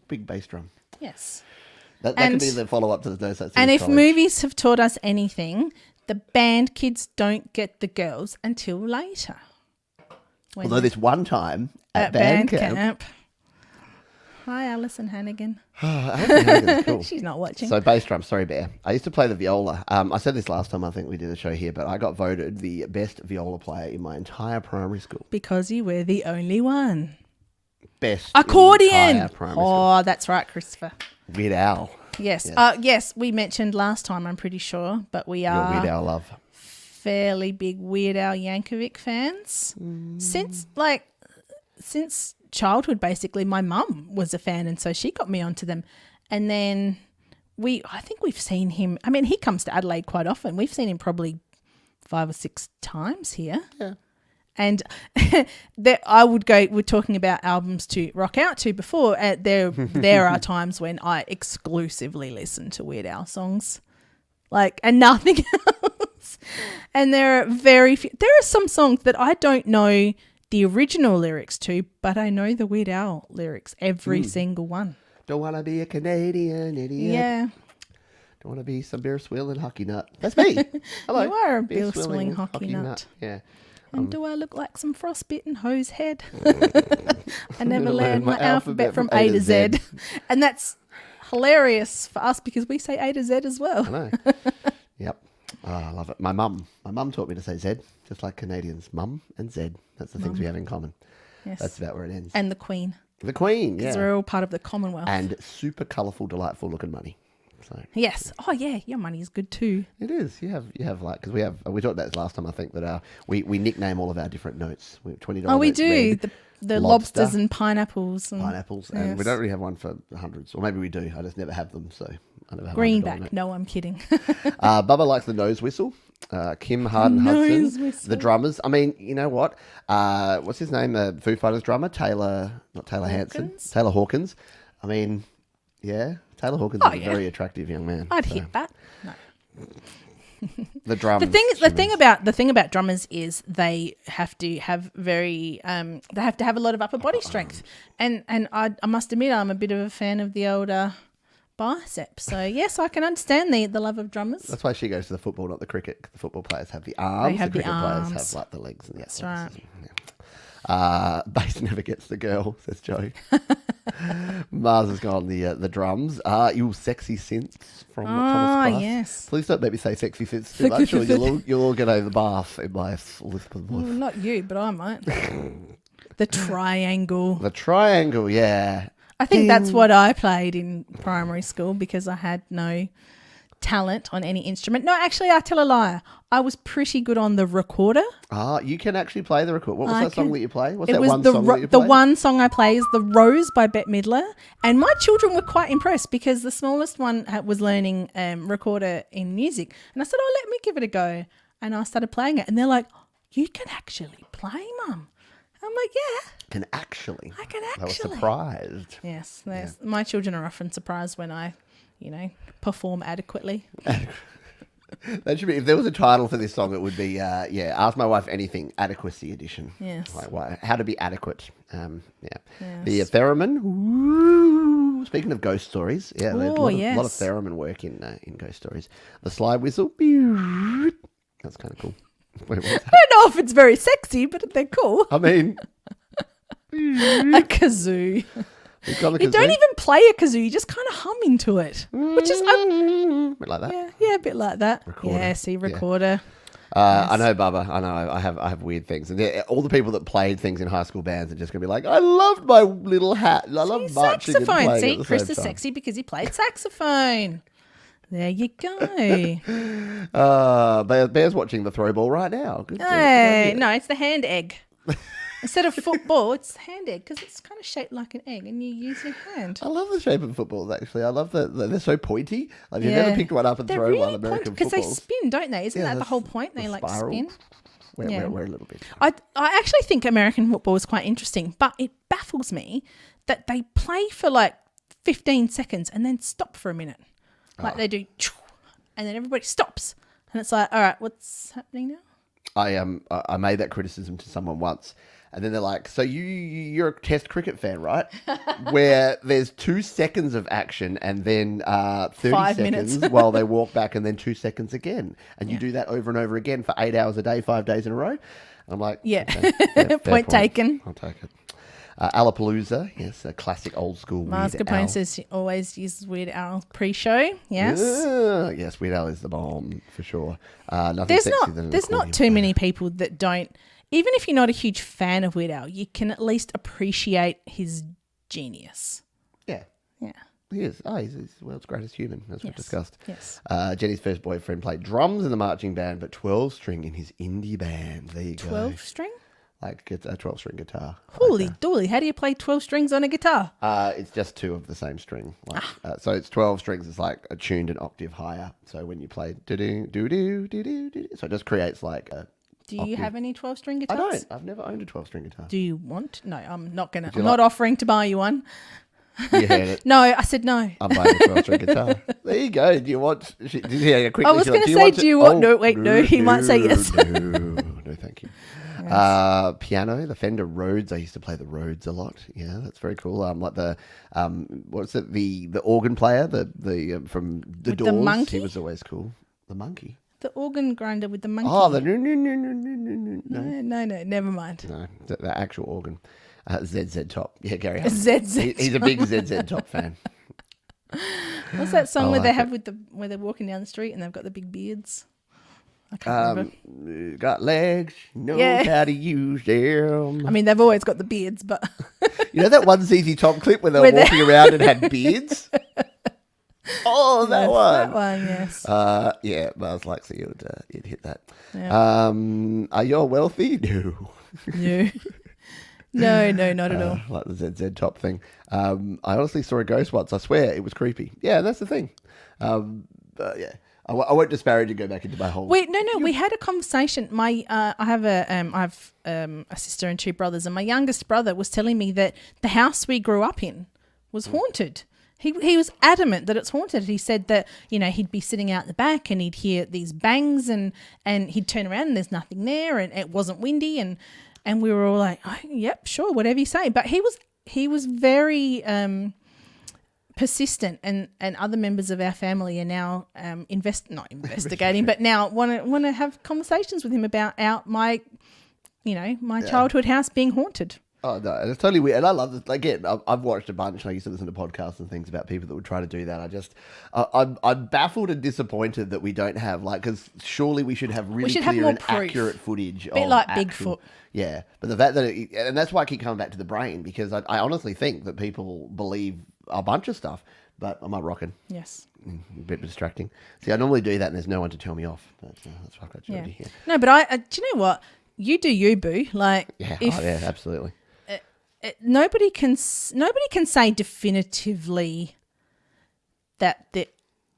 Big bass drum. Yes. That could be the follow-up to the No Such Thing And as if College. movies have taught us anything, the band kids don't get the girls until later. Although this one time at band camp. Hi, Alison Hannigan. Alison Hannigan's cool. She's not watching. So bass drum, sorry, Bear. I used to play the viola. I said this last time, I think we did a show here, but I got voted the best viola player in my entire primary school. Because you were the only one. Best accordion. School. That's right, Christopher. Weird Al. Yes. Yes, we mentioned last time, I'm pretty sure, but we are Your Weird Al love. Fairly big Weird Al Yankovic fans. Since childhood, basically, my mum was a fan, and so she got me onto them. And then I think we've seen him. I mean, he comes to Adelaide quite often. We've seen him probably 5 or 6 times here. Yeah. And we're talking about albums to rock out to before. There are times when I exclusively listen to Weird Al songs, and nothing else. And there are very few. There are some songs that I don't know the original lyrics to, but I know the Weird Al lyrics, every single one. Don't want to be a Canadian idiot. Yeah. Don't want to be some beer swilling hockey nut. That's me. Hello. You are a beer swilling hockey nut. Yeah. And do I look like some frostbitten hose head? I never learned my alphabet from A to Z. And that's hilarious for us because we say A to Z as well. I know. Yep. Oh, I love it. My mum taught me to say Z, just like Canadians. Mum and Z. That's the things we have in common. Yes. That's about where it ends. And the Queen. The Queen, yeah. Because we're all part of the Commonwealth. And super colourful, delightful looking money. So yes. Oh, yeah. Your money is good too. it is. You have like, because we talked about this last time, I think, that we nickname all of our different notes. We have $20 Oh, we notes, do. red, The lobster, lobsters and pineapples. And and we don't really have one for hundreds, or maybe we do. I just never have them, so I never have a $100 greenback. note. No, I'm kidding. Bubba likes the nose whistle. Kim Harden Nose Hudson, whistle. the drummers. I mean, you know what? What's his name? The Foo Fighters drummer, not Taylor Hanson, Taylor Hawkins. I mean, yeah, Taylor Hawkins is a very attractive young man. I'd hit that. No. The drums. The thing about drummers is they have to have they have to have a lot of upper body strength, and I must admit I'm a bit of a fan of the older bicep. So yes, I can understand the love of drummers. That's why she goes to the football, not the cricket. The football players have the arms. They have the cricket the arms. players have like the legs and the That's right. Yeah. Bass never gets the girl, says Joey. Mars has gone the drums. You sexy synths from Thomas Glass. Yes. Please don't make me say sexy synths too much, or you'll all get over the bath in my Elizabeth Well, voice. not you, but I might. The triangle. The triangle, yeah. I think that's what I played in primary school because I had no talent on any instrument. No, actually, I tell a lie. I was pretty good on the recorder. You can actually play the record. What was that song that you play? What's It that was one song that you play? the one song I play is The Rose by Bette Midler. And my children were quite impressed because the smallest one was learning recorder in music. And I said, let me give it a go. And I started playing it. And they're like, you can actually play, Mum. I'm like, yeah. Can actually. I can I was actually. surprised. Yes. My children are often surprised when I, perform adequately. That should be, if there was a title for this song, it would be, Ask My Wife Anything, Adequacy Edition. Yes. Like, how to be adequate. Yes. The theremin. Ooh, speaking of ghost stories, there's a lot of theremin work in ghost stories. The slide whistle. That's kind of cool. Wait, I don't know if it's very sexy, but they're cool. I mean, A kazoo. You don't even play a kazoo. You just kind of hum into it, which is a bit like that. Yeah, a bit like that. Recorder. Yeah, see, recorder. I know, Bubba. I know. I have weird things, and all the people that played things in high school bands are just going to be like, I loved my little hat. I love marching and playing saxophone. See, at the Chris same is time. sexy because he played saxophone. There you go. Bear's watching the throw ball right now. Good Hey, no, it's the hand egg. Instead of football, it's hand egg because it's kind of shaped like an egg and you use your hand. I love the shape of footballs, actually. I love that they're so pointy. Like, you've never picked one up and they're thrown really one American because they footballs. spin, don't they? Isn't that the whole point? They like spiral. spin. We're a little bit. I actually think American football is quite interesting, but it baffles me that they play for like 15 seconds and then stop for a minute. Like they do, and then everybody stops. And it's like, all right, what's happening now? I made that criticism to someone once. And then they're like, so you're a Test cricket fan, right? Where there's 2 seconds of action and then 30 5 seconds minutes. while they walk back and then 2 seconds again. And you do that over and over again for 8 hours a day, 5 days in a row. And I'm like, Yeah. okay, fair Point taken. I'll take it. Alapalooza, yes, a classic old school Mars Weird Capone Al. says she always uses Weird Al pre-show. Yes. Yes, Weird Al is the bomb for sure. Nothing There's sexier than an not accordion too player. many people that don't. Even if you're not a huge fan of Weird Al, you can at least appreciate his genius. Yeah. Yeah. He is. He's the world's greatest human, as we've discussed. Yes. Jenny's first boyfriend played drums in the marching band, but 12-string in his indie band. There you go. 12-string? Like a 12-string guitar. Holy dooly. How do you play 12 strings on a guitar? It's just 2 of the same string. Like, so it's 12 strings. It's like tuned an octave higher. So when you play do-do, do-do, do-do, do-do, so it just creates like a Do you octave. have any 12-string I guitars? don't. I've never owned a 12-string guitar. Do you want? No, I'm not going to. I'm like- not offering to buy you one. You heard it. No, I said no. I'm buying a 12-string guitar. There you go. Do you want... Did you hear quickly? I was going to say, do you want? No, wait, no. He might say yes. No, thank you. Piano, the Fender Rhodes. I used to play the Rhodes a lot. Yeah, that's very cool. Like the what's it? The organ player, the from the With Doors. the monkey? He was always cool. The monkey. The organ grinder with the monkey. Oh, the No, never mind. no, the actual organ. ZZ Top. Yeah, Gary. ZZ He's a big ZZ Top fan. What's that song where they like have where they're walking down the street and they've got the big beards? I can't remember. Got legs, knows how to use them. I mean, they've always got the beards, but... You know that one ZZ Top clip where they were walking around and had beards? Oh, that one. That one, yes. Yeah, Mars likes that you'd hit that. Yeah. Are you wealthy? No. No, not at all. Like the ZZ Top thing. I honestly saw a ghost once. I swear it was creepy. Yeah, that's the thing. Yeah. I won't disparage and go back into my whole... We had a conversation. I have a sister and two brothers, and my youngest brother was telling me that the house we grew up in was haunted. He was adamant that it's haunted. He said that, he'd be sitting out the back and he'd hear these bangs and he'd turn around and there's nothing there and it wasn't windy and we were all like, oh, yep, sure, whatever you say. But he was very persistent and other members of our family are now not investigating, but now want to have conversations with him about my childhood house being haunted. Oh, no, it's totally weird. And I love this. Again, I've watched a bunch. I used to listen to podcasts and things about people that would try to do that. I'm baffled and disappointed that we don't have, because surely we should have really clear and accurate footage. A bit like Bigfoot. Yeah. But the fact that, and that's why I keep coming back to the brain, because I honestly think that people believe a bunch of stuff, but am I rocking? Yes. A bit distracting. See, I normally do that and there's no one to tell me off. But that's why I've got Georgie here. No, but do you know what? You do you, boo. Yeah, absolutely. Nobody can say definitively that there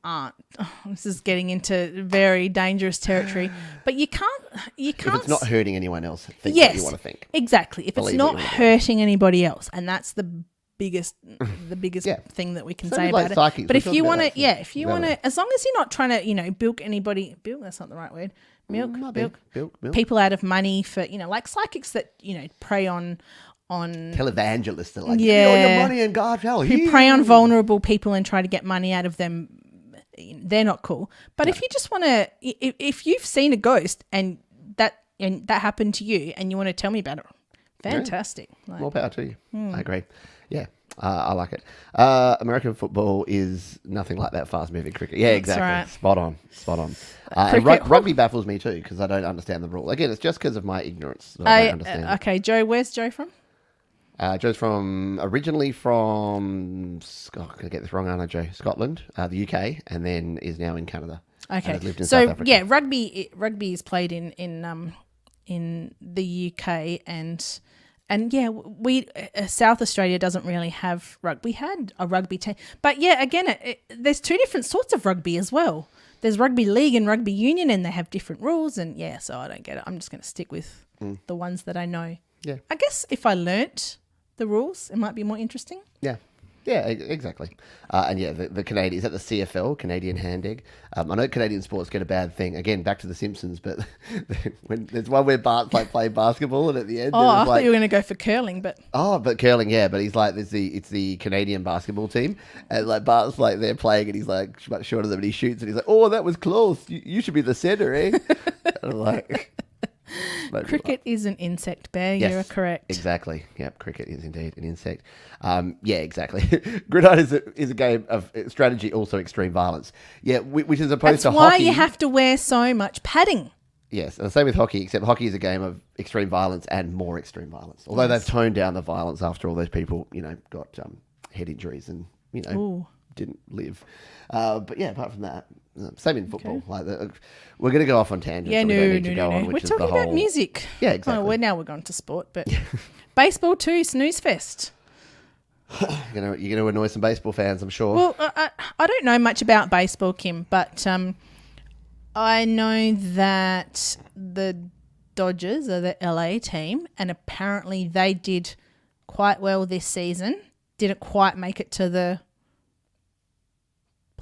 aren't. Oh, this is getting into very dangerous territory. But you can't. If it's not hurting anyone else, think what you want to think. Exactly. If it's not hurting anybody else, and that's the biggest thing that we can say about it. But if you want to, as long as you're not trying to, bilk anybody. Bilk. That's not the right word. Milk. People out of money for like psychics that prey on televangelists that give me all your money and God hell. Who prey on vulnerable people and try to get money out of them. They're not cool. But if you just want to, if you've seen a ghost and that happened to you and you want to tell me about it, fantastic. More power to you. I agree. Yeah. I like it. American football is nothing like that fast-moving cricket. Yeah, exactly. Right. Spot on. And rugby baffles me too because I don't understand the rule. Again, it's just because of my ignorance that I don't understand. Okay, Joe, where's Joe from? Joe's originally from, I'm going to get this wrong, aren't I, Joe? Scotland, the UK, and then is now in Canada. Okay. And lived in South Africa. Yeah, rugby is played in the UK and yeah, we South Australia doesn't really have rugby. We had a rugby team. But yeah, again, there's two different sorts of rugby as well. There's rugby league and rugby union and they have different rules and yeah, so I don't get it. I'm just going to stick with the ones that I know. Yeah. I guess if I learnt the rules, it might be more interesting. Yeah. Yeah, exactly. And yeah, the Canadian, is that the CFL, Canadian Hand Egg? I know Canadian sports get a bad thing. Again, back to The Simpsons, but when there's one where Bart's playing basketball and at the end... Oh, I thought you were going to go for curling, but... Oh, but curling, yeah. But he's it's the Canadian basketball team. And Bart's there playing and he's much shorter than him and he shoots and he's like, oh, that was close. You should be the center, eh? And I'm cricket is an insect, Bear. Yes, you're correct. Exactly. Yep, cricket is indeed an insect. Yeah, exactly. Gridiron is a game of strategy, also extreme violence. Yeah, which is opposed to hockey. That's why you have to wear so much padding. Yes, and the same with hockey, except hockey is a game of extreme violence and more extreme violence. Although they've toned down the violence after all those people, got head injuries and, didn't live. But yeah, apart from that, same in football. Okay. We're going to go off on tangents. Yeah, no. We're talking about music. Yeah, exactly. We're going to sport, but baseball too, snooze fest. You're going to annoy some baseball fans, I'm sure. Well, I don't know much about baseball, Kim, but I know that the Dodgers are the LA team, and apparently they did quite well this season. Didn't quite make it to the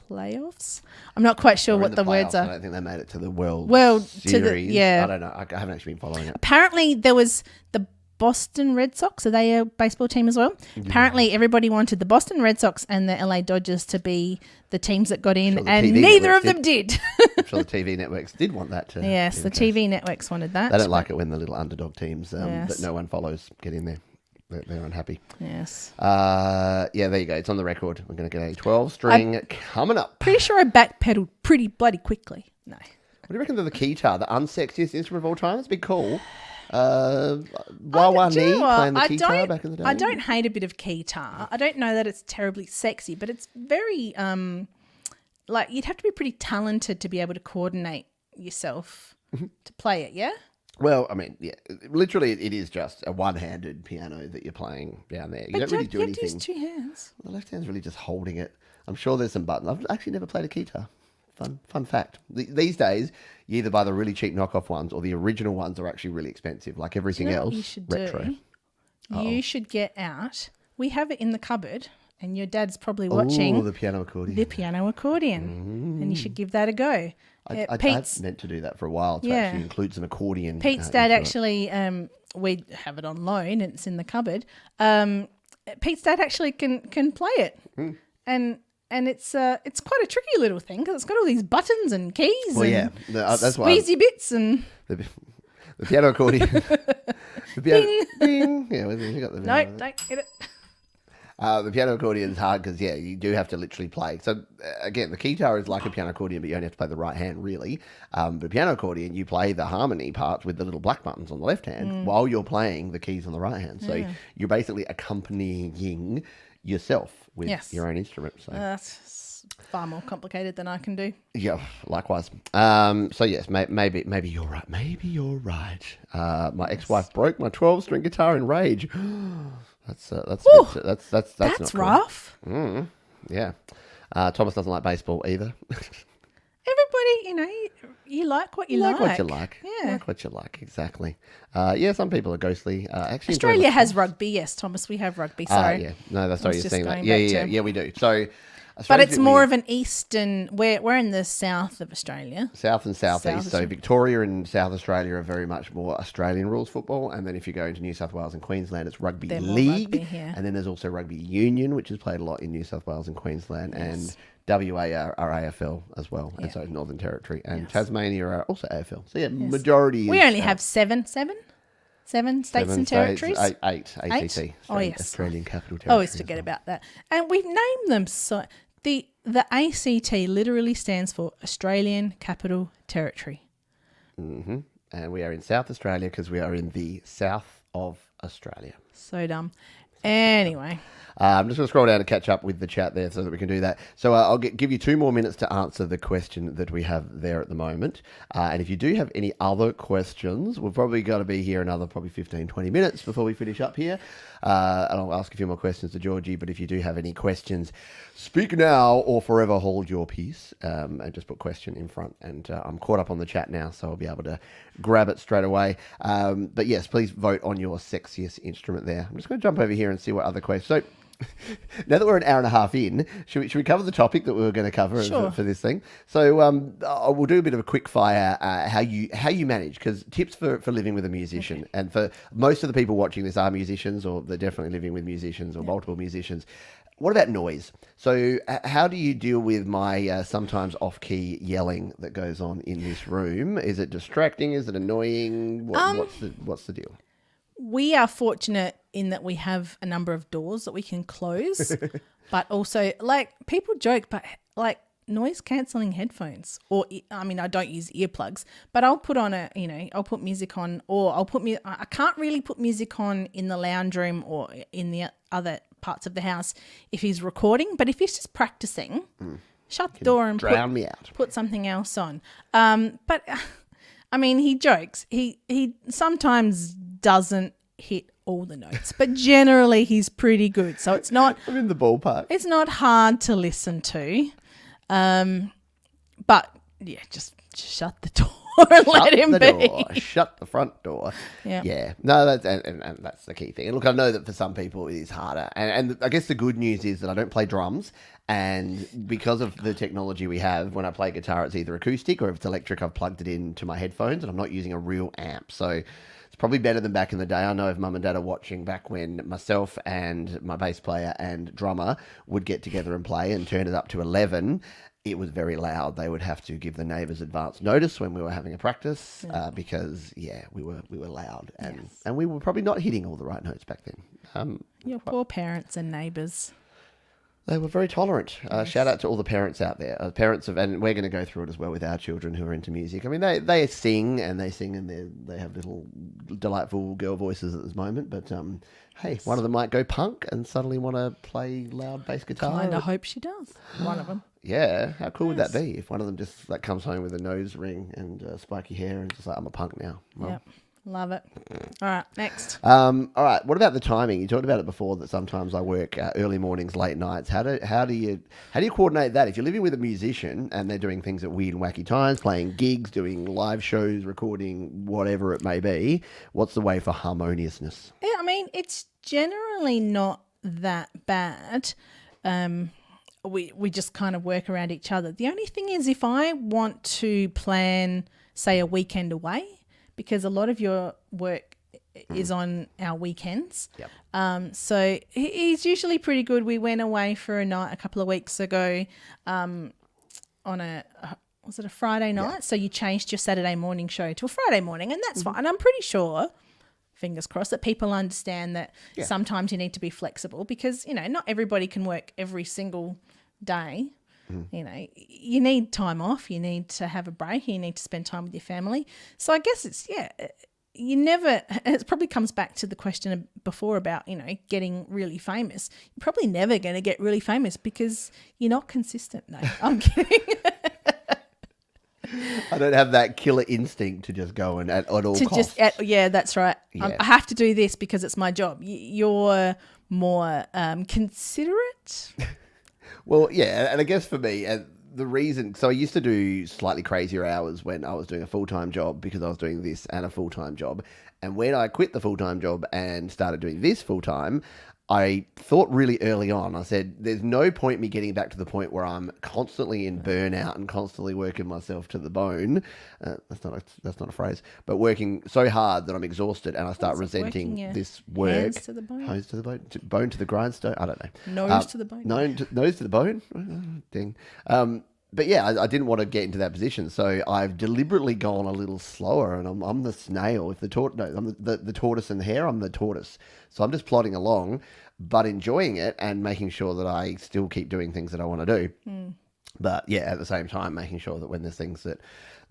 playoffs. I'm not quite sure what the words are. I don't think they made it to the World Series. I don't know. I haven't actually been following it. Apparently there was the Boston Red Sox. Are they a baseball team as well? Apparently everybody wanted the Boston Red Sox and the LA Dodgers to be the teams that got in, and neither of them did. I'm sure the TV networks did want that to. Yes, the TV networks wanted that. They don't like it when the little underdog teams that no one follows get in there. They're unhappy. Yes. Yeah, there you go. It's on the record. We're going to get a 12-string coming up. Pretty sure I backpedaled pretty bloody quickly. No. do you reckon of the keytar, the unsexiest instrument of all time? It's a bit cool. Wawani playing the keytar back in the day. I don't hate a bit of keytar. I don't know that it's terribly sexy, but it's very like you'd have to be pretty talented to be able to coordinate yourself to play it. Yeah. Well, I mean, yeah, literally, it is just a one-handed piano that you're playing down there. You don't really do anything. You have to use 2 hands. The left hand's really just holding it. I'm sure there's some buttons. I've actually never played a keytar. Fun fact. These days, you either buy the really cheap knockoff ones or the original ones are actually really expensive, like everything else. You should retro. Do? You should get out. We have it in the cupboard, and your dad's probably watching. Oh, the piano accordion. The piano accordion, and you should give that a go. I meant to do that for a while to actually include some accordion. Pete's dad actually, we have it on loan and it's in the cupboard. Pete's dad actually can play it, and it's quite a tricky little thing because it's got all these buttons and keys. Well, and that's why squeezy bits and the piano accordion. The piano, ding. Yeah, you got the no, don't get it. The piano accordion is hard because, you do have to literally play. So, again, the keytar is like a piano accordion, but you only have to play the right hand, really. But piano accordion, you play the harmony parts with the little black buttons on the left hand while you're playing the keys on the right hand. So, you're basically accompanying yourself with your own instrument. So that's far more complicated than I can do. Yeah, likewise. So, yes, maybe you're right. Maybe you're right. My ex-wife broke my 12-string guitar in rage. That's rough. Cool. Yeah. Thomas doesn't like baseball either. Everybody, you like what you like. Like what you like. Yeah. Like what you like, exactly. Some people are ghostly. Actually, Australia has rugby. Yes, Thomas, we have rugby. Sorry. Yeah. No, that's sorry, you're saying that. Yeah, we do. So, but it's more of an eastern. We're in the south of Australia. South and southeast. So Victoria and South Australia are very much more Australian rules football, and then if you go into New South Wales and Queensland, it's rugby league, and then there's also rugby union, which is played a lot in New South Wales and Queensland, and WA are AFL as well, and so Northern Territory, and Tasmania are also AFL. So majority. We only have seven states and territories. Eight ACT. Australian Capital Territory. Always forget about that. And we've named them so. The ACT literally stands for Australian Capital Territory. Mm-hmm. And we are in South Australia because we are in the south of Australia. So dumb. Anyway. I'm just going to scroll down and catch up with the chat there so that we can do that. So I'll give you 2 more minutes to answer the question that we have there at the moment. And if you do have any other questions, we've probably got to be here another probably 15, 20 minutes before we finish up here. And I'll ask a few more questions to Georgie. But if you do have any questions, speak now or forever hold your peace. And just put question in front. And I'm caught up on the chat now, so I'll be able to grab it straight away. But yes, please vote on your sexiest instrument there. I'm just going to jump over here and see what other questions. So now that we're an hour and a half in, should we cover the topic that we were going to cover for this thing? So we'll do a bit of a quick fire how you manage, because tips for living with a musician. Okay. And for most of the people watching this are musicians, or they're definitely living with musicians or multiple musicians. What about noise? So how do you deal with my sometimes off-key yelling that goes on in this room? Is it distracting? Is it annoying? What's the deal? We are fortunate in that we have a number of doors that we can close, but also, like, people joke, but like noise cancelling headphones, or I don't use earplugs, but I'll put on I'll put music on, or I can't really put music on in the lounge room or in the other parts of the house if he's recording, but if he's just practicing, shut the door and put something else on. But he jokes. He sometimes doesn't hit all the notes, but generally he's pretty good. So it's not. I'm in the ballpark. It's not hard to listen to, but yeah, just shut the door and let him be. Shut the front door. Yeah. No, that's the key thing. And look, I know that for some people it is harder, and I guess the good news is that I don't play drums. And because of the technology we have, when I play guitar, it's either acoustic, or if it's electric, I've plugged it into my headphones, and I'm not using a real amp. So it's probably better than back in the day. I know if mum and dad are watching, back when myself and my bass player and drummer would get together and play and turn it up to 11, it was very loud. They would have to give the neighbours advance notice when we were having a practice because, we were loud. And we were probably not hitting all the right notes back then. Your poor parents and neighbours. They were very tolerant. Shout out to all the parents out there. And we're going to go through it as well with our children who are into music. I mean, they sing and they have little delightful girl voices at this moment. But hey, one of them might go punk and suddenly want to play loud bass guitar. Kind of hope she does. One of them. Yeah, how cool would that be if one of them just like comes home with a nose ring and spiky hair and just like, I'm a punk now. Well, Yep. Love it. All right, next. all right. What about the timing? You talked about it before that sometimes I work early mornings, late nights. How do you coordinate that? If you're living with a musician and they're doing things at weird and wacky times, playing gigs, doing live shows, recording, whatever it may be, what's the way for harmoniousness? Yeah, I mean, it's generally not that bad. We just kind of work around each other. The only thing is if I want to plan, say, a weekend away, because a lot of your work is on our weekends. Yep. So he's usually pretty good. We went away for a night a couple of weeks ago on was it a Friday night? Yeah. So you changed your Saturday morning show to a Friday morning, and that's fine. And I'm pretty sure, fingers crossed, that people understand that sometimes you need to be flexible because, not everybody can work every single day. You need time off, you need to have a break, you need to spend time with your family. So I guess it probably comes back to the question before about, getting really famous. You're probably never going to get really famous because you're not consistent. No, I'm kidding. I don't have that killer instinct to just go and at all costs. That's right. Yeah. I have to do this because it's my job. You're more considerate. Well, yeah, and I guess for me, the reason... So I used to do slightly crazier hours when I was doing a full-time job because I was doing this and a full-time job. And when I quit the full-time job and started doing this full-time, I thought really early on, I said, there's no point me getting back to the point where I'm constantly in burnout and constantly working myself to the bone. That's not a phrase, but working so hard that I'm exhausted and I start resenting this work. Hands to the bone. Hands to the bone. Bone to the grindstone. I don't know. Nose to the bone. Nose to the bone. Ding. But yeah, I didn't want to get into that position, so I've deliberately gone a little slower, and I'm the snail. If I'm the tortoise and the hare, I'm the tortoise. So I'm just plodding along, but enjoying it and making sure that I still keep doing things that I want to do. But yeah, at the same time, making sure that when there's things that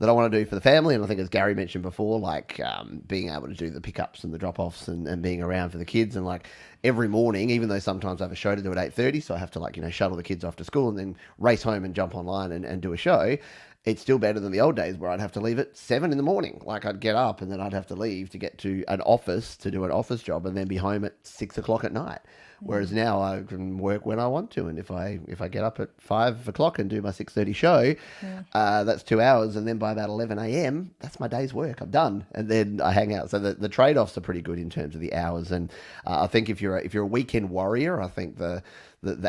I want to do for the family, and I think as Gary mentioned before, like being able to do the pickups and the drop-offs and being around for the kids, and like every morning, even though sometimes I have a show to do at 8:30, so I have to shuttle the kids off to school and then race home and jump online and do a show, it's still better than the old days where I'd have to leave at 7 a.m. Like I'd get up and then I'd have to leave to get to an office to do an office job and then be home at 6 o'clock at night. Whereas now I can work when I want to, and if I get up at 5 o'clock and do my 6:30 show, that's 2 hours, and then by about 11 a.m. that's my day's work. I'm done, and then I hang out. So the trade-offs are pretty good in terms of the hours, and I think if you're a weekend warrior, I think the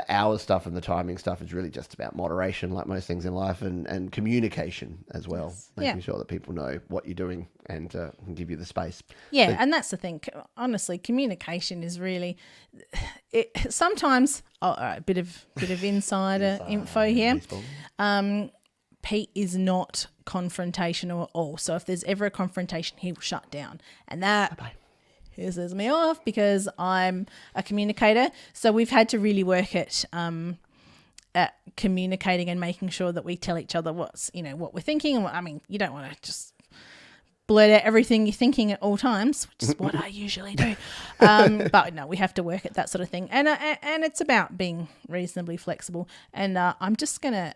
hour stuff and the timing stuff is really just about moderation, like most things in life, and communication as well, making sure that people know what you're doing and can give you the space. Yeah, and that's the thing. Honestly, communication is really... sometimes, all right, bit of insider info here. Pete is not confrontational at all. So if there's ever a confrontation, he will shut down. And that... Bye-bye. Pisses me off because I'm a communicator. So we've had to really work at communicating and making sure that we tell each other what we're thinking. And you don't want to just blurt out everything you're thinking at all times, which is what I usually do. But no, we have to work at that sort of thing. And it's about being reasonably flexible. And I'm just going to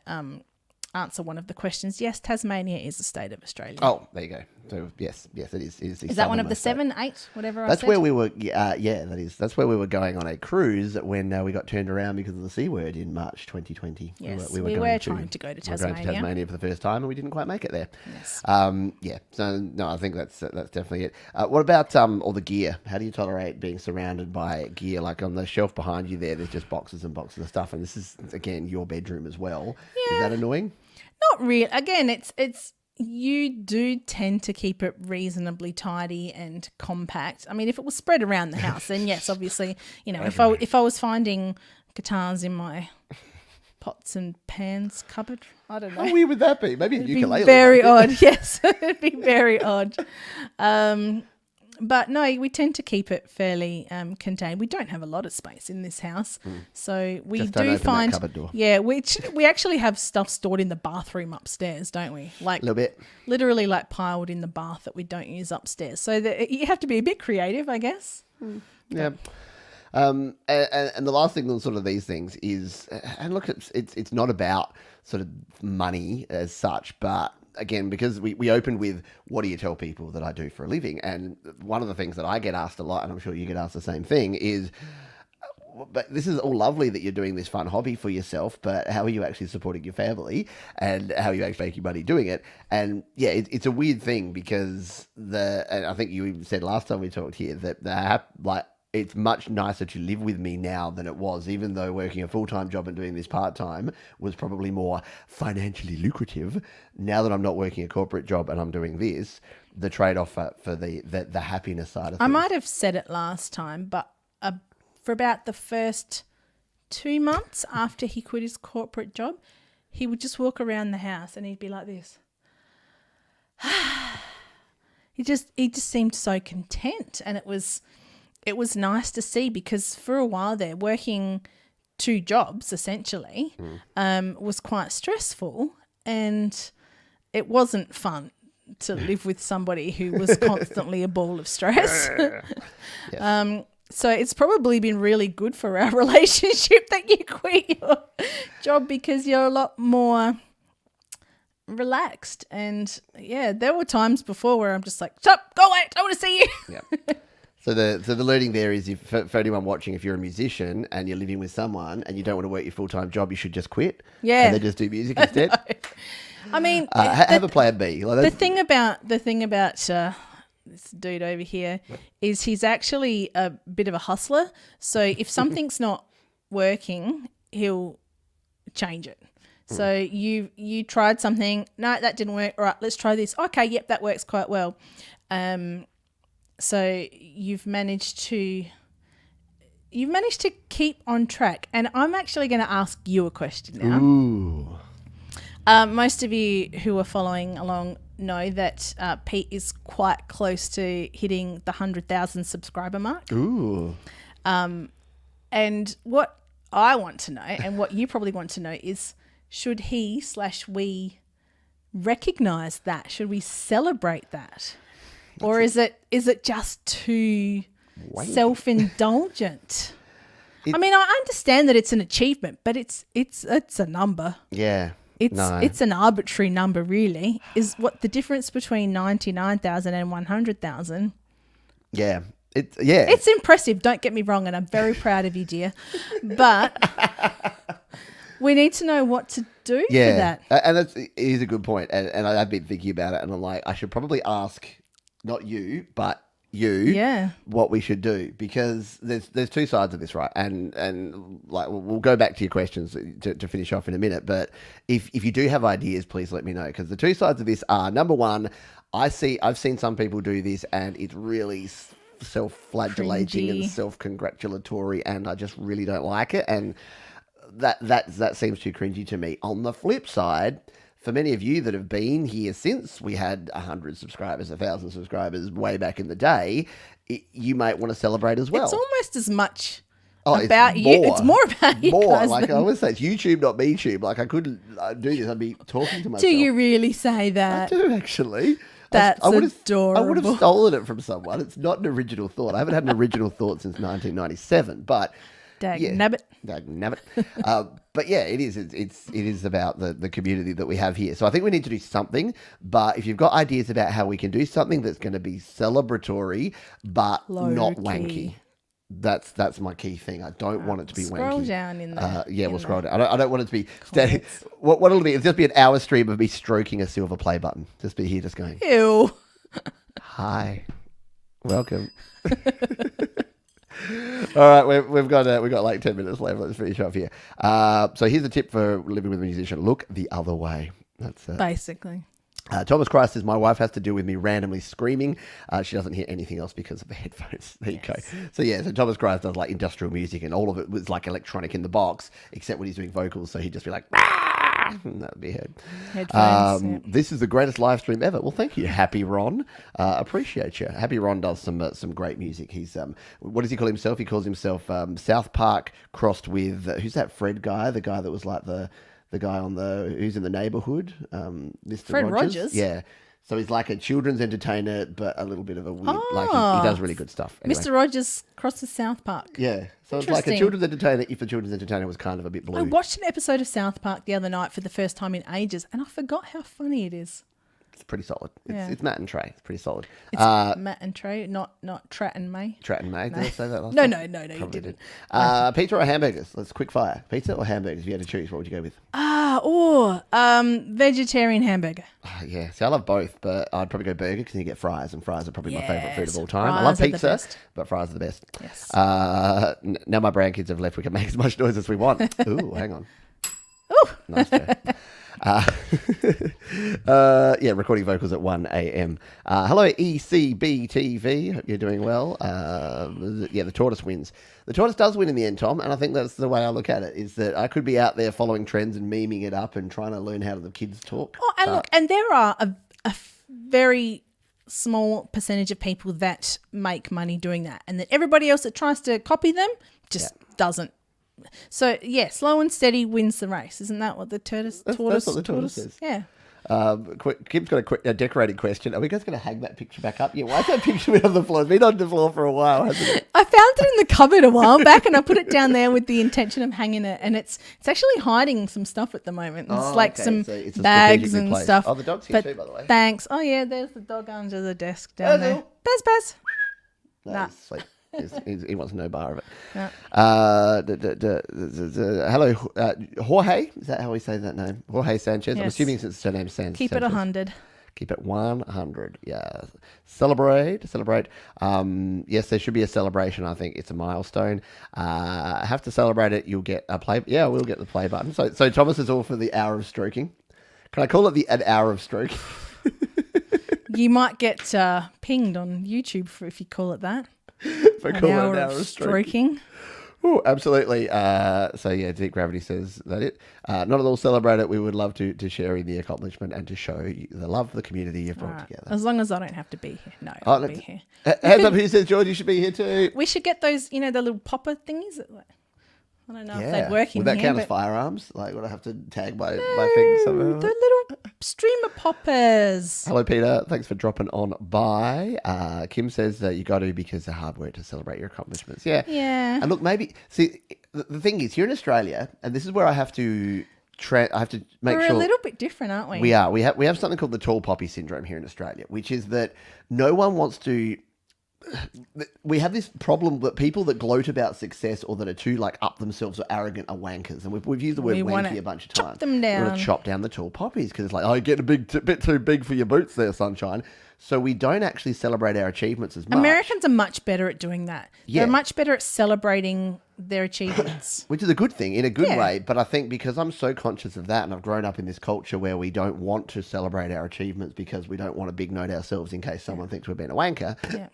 answer one of the questions. Yes, Tasmania is a state of Australia. Oh, there you go. So yes, it is. Is that one of the 7, 8, whatever? That's where we were. That's where we were going on a cruise when we got turned around because of the C word in March 2020. Yes, we were trying to go to Tasmania. We were going to Tasmania for the first time, and we didn't quite make it there. Yes. So no, I think that's definitely it. What about all the gear? How do you tolerate being surrounded by gear? Like on the shelf behind you there's just boxes and boxes of stuff, and this is again your bedroom as well. Yeah. Is that annoying? Not really. Again, it's you do tend to keep it reasonably tidy and compact. I mean, if it was spread around the house, then yes, obviously, if I was finding guitars in my pots and pans cupboard, I don't know. How weird would that be? Maybe a ukulele. Very odd. Yes, it'd be very odd. But no, we tend to keep it fairly contained. We don't have a lot of space in this house, so we Just don't do open find that cupboard door. yeah, we actually have stuff stored in the bathroom upstairs, don't we? Like A little bit. literally like piled in the bath that we don't use upstairs. So you have to be a bit creative, I guess. Yeah. And the last thing on sort of these things is, and look, it's not about sort of money as such, but again, because we opened with, what do you tell people that I do for a living? And one of the things that I get asked a lot, and I'm sure you get asked the same thing, is, but this is all lovely that you're doing this fun hobby for yourself, but how are you actually supporting your family, and how are you actually making money doing it? And yeah, it's a weird thing because and I think you even said last time we talked here that it's much nicer to live with me now than it was, even though working a full-time job and doing this part-time was probably more financially lucrative. Now that I'm not working a corporate job and I'm doing this, the trade-off for the happiness side of things. I might have said it last time, but for about the first 2 months after he quit his corporate job, he would just walk around the house and he'd be like this. He just seemed so content, and it was nice to see, because for a while there, working 2 jobs essentially was quite stressful, and it wasn't fun to live with somebody who was constantly a ball of stress. Yes. So it's probably been really good for our relationship that you quit your job, because you're a lot more relaxed. And yeah, there were times before where I'm just like, stop, go away, I don't want to see you. Yeah. So the learning there is, for anyone watching, if you're a musician and you're living with someone and you don't want to work your full-time job, you should just quit. Yeah. And then just do music instead. I mean, have a plan B. The thing about this dude over here is he's actually a bit of a hustler. So if something's not working, he'll change it. So you tried something, no, that didn't work. All right, let's try this. Okay, yep, that works quite well. So you've managed to keep on track. And I'm actually going to ask you a question now. Ooh. Most of you who are following along know that Pete is quite close to hitting the 100,000 subscriber mark. Ooh. And what I want to know, and what you probably want to know, is should we recognise that? Should we celebrate that? Or is it just too self-indulgent? I mean, I understand that it's an achievement, but it's a number. Yeah. It's an arbitrary number, really. Is what the difference between 99,000 and 100,000? Yeah. It's impressive, don't get me wrong, and I'm very proud of you, dear. But we need to know what to do for that. And it is a good point. And I've been thinking about it, and I'm like, I should probably ask, not you, but you, what we should do, because there's 2 sides of this, right? And like we'll go back to your questions to finish off in a minute. But if you do have ideas, please let me know, because the 2 sides of this are, number one, I've seen some people do this and it's really self-flagellating and self-congratulatory, and I just really don't like it, and that seems too cringy to me. On the flip side, for many of you that have been here since we had 100 subscribers, 1,000 subscribers way back in the day, you might want to celebrate as well. It's almost as much about you. It's more about you guys. Like I always say, it's YouTube, not MeTube. Like I couldn't do this. I'd be talking to myself. Do you really say that? I do, actually. That's adorable. I would have stolen it from someone. It's not an original thought. I haven't had an original thought since 1997, but... Dag-nabbit. But yeah, it is. It is about the community that we have here. So I think we need to do something. But if you've got ideas about how we can do something that's going to be celebratory but not wanky, that's my key thing. I don't want it to be wanky. Scroll down in there. We'll scroll down. I don't want it to be steady. What it'll be? It'll just be an hour stream of me stroking a silver play button. Just be here, just going. Ew. Hi, welcome. All right, we've got like 10 minutes left. Let's finish off here. So here's a tip for living with a musician: look the other way. That's basically. Thomas Christ says, my wife has to deal with me randomly screaming. She doesn't hear anything else because of the headphones. There you go. So Thomas Christ does like industrial music, and all of it was like electronic in the box, except when he's doing vocals. So he'd just be like, "Rah!" that would be heard. Headphones. This is the greatest live stream ever. Well, thank you, Happy Ron. Appreciate you. Happy Ron does some great music. He's what does he call himself? He calls himself South Park crossed with who's that Fred guy? The guy that was like the guy on who's in the neighborhood, Mr. Fred Rogers. Yeah. So he's like a children's entertainer, but a little bit of a weird. Like he does really good stuff. Anyway. Mr. Rogers crosses South Park. Yeah. So it's like a children's entertainer if a children's entertainer was kind of a bit blue. I watched an episode of South Park the other night for the first time in ages, and I forgot how funny it is. It's pretty solid. It's Matt and Trey. It's pretty solid. It's Matt and Trey, not Trat and May. Trat and May. Did I say that last No, time? No, you didn't. Pizza or hamburgers? Let's quick fire. Pizza or hamburgers? If you had to choose, what would you go with? Vegetarian hamburger. Yeah. See, I love both, but I'd probably go burger because you get fries, and fries are probably my favourite food of all time. Fries I love are the pizza, best. but fries are the best. Yes. Now my grandkids have left, we can make as much noise as we want. Ooh, hang on. Ooh. Nice. Recording vocals at 1 a.m. Hello, ECBTV. Hope you're doing well. The tortoise wins. The tortoise does win in the end, Tom, and I think that's the way I look at it, is that I could be out there following trends and memeing it up and trying to learn how the kids talk. Oh, and look, and there are a very small percentage of people that make money doing that, and that everybody else that tries to copy them just doesn't. So, slow and steady wins the race. Isn't that what the tortoise That's what the tortoise says. Yeah. Kim's got a decorating question. Are we guys going to hang that picture back up? Yeah, why is that picture been on the floor? It's been on the floor for a while, hasn't it? I found it in the cupboard a while back, and I put it down there with the intention of hanging it, and it's actually hiding some stuff at the moment. It's some it's bags and placed. stuff. Oh, the dog's here too, by the way. Thanks. Oh, yeah, there's the dog under the desk down there. Buzz. No, he's asleep. He wants no bar of it. No. Hello, Jorge. Is that how we say that name? Jorge Sanchez. Yes. I'm assuming since the name Sanchez. Keep it 100. Keep it 100. Yeah. Celebrate. Yes, there should be a celebration. I think it's a milestone. Have to celebrate it. You'll get a play. Yeah, we'll get the play button. So Thomas is all for the hour of stroking. Can I call it an hour of stroking? You might get pinged on YouTube if you call it that. An hour of stroking. Oh, absolutely. Deep Gravity says that not at all celebrate it. We would love to share in the accomplishment and to show you the love of the community you've brought together. As long as I don't have to be here. No, I'll be here. Hands up, who says Georgie should be here too? We should get those, the little popper thingies. I don't know if they'd work in Would that here. count as firearms? Like, would I have to tag my thing somehow? The little streamer poppers. Hello, Peter. Thanks for dropping on by. Kim says that you got to because of hard work to celebrate your accomplishments. Yeah. Yeah. And look, maybe see the thing is here in Australia, and this is where I have to make sure we're a little bit different, aren't we? We are. We have something called the tall poppy syndrome here in Australia, which is that no one wants to. We have this problem that people that gloat about success or that are too up themselves or arrogant are wankers, and we've used the word wanky a bunch of times. Chop them down. We want to chop down the tall poppies because it's like, oh, you're getting a bit too big for your boots there, sunshine. So we don't actually celebrate our achievements as much. Americans are much better at doing that. Yeah. They're much better at celebrating their achievements. Which is a good thing, in a good way. But I think because I'm so conscious of that and I've grown up in this culture where we don't want to celebrate our achievements because we don't want to big note ourselves in case someone thinks we're being a wanker. Yeah.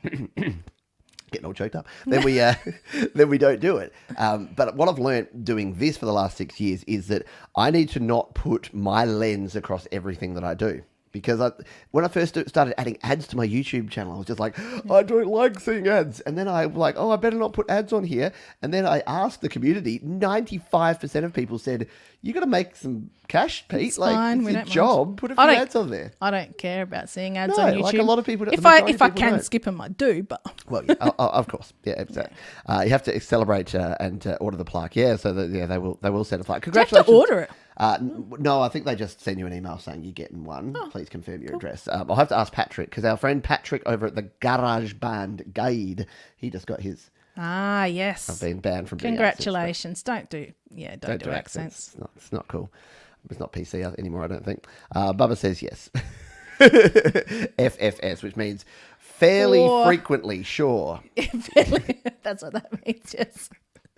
Getting all choked up. Then we don't do it. But what I've learned doing this for the last 6 years is that I need to not put my lens across everything that I do. Because when I first started adding ads to my YouTube channel, I was just like, I don't like seeing ads. And then I was like, I better not put ads on here. And then I asked the community, 95% of people said, you got to make some cash, Pete. It's fine. It's your job. Put a few ads on there. I don't care about seeing ads on YouTube. Like a lot of people. If I can skip them, I do. But well, yeah, of course, yeah. You have to celebrate and order the plaque. Yeah, so that they will send a plaque. Congratulations. Do you have to order it? No, I think they just send you an email saying you're getting one. Please confirm your address. I'll have to ask Patrick because our friend Patrick over at the Garage Band Guide, he just got his. Ah, yes. I've been banned from doing Congratulations. Don't do accents. It's not cool. It's not PC anymore, I don't think. Bubba says yes. FFS, which means fairly frequently, sure. That's what that means, yes.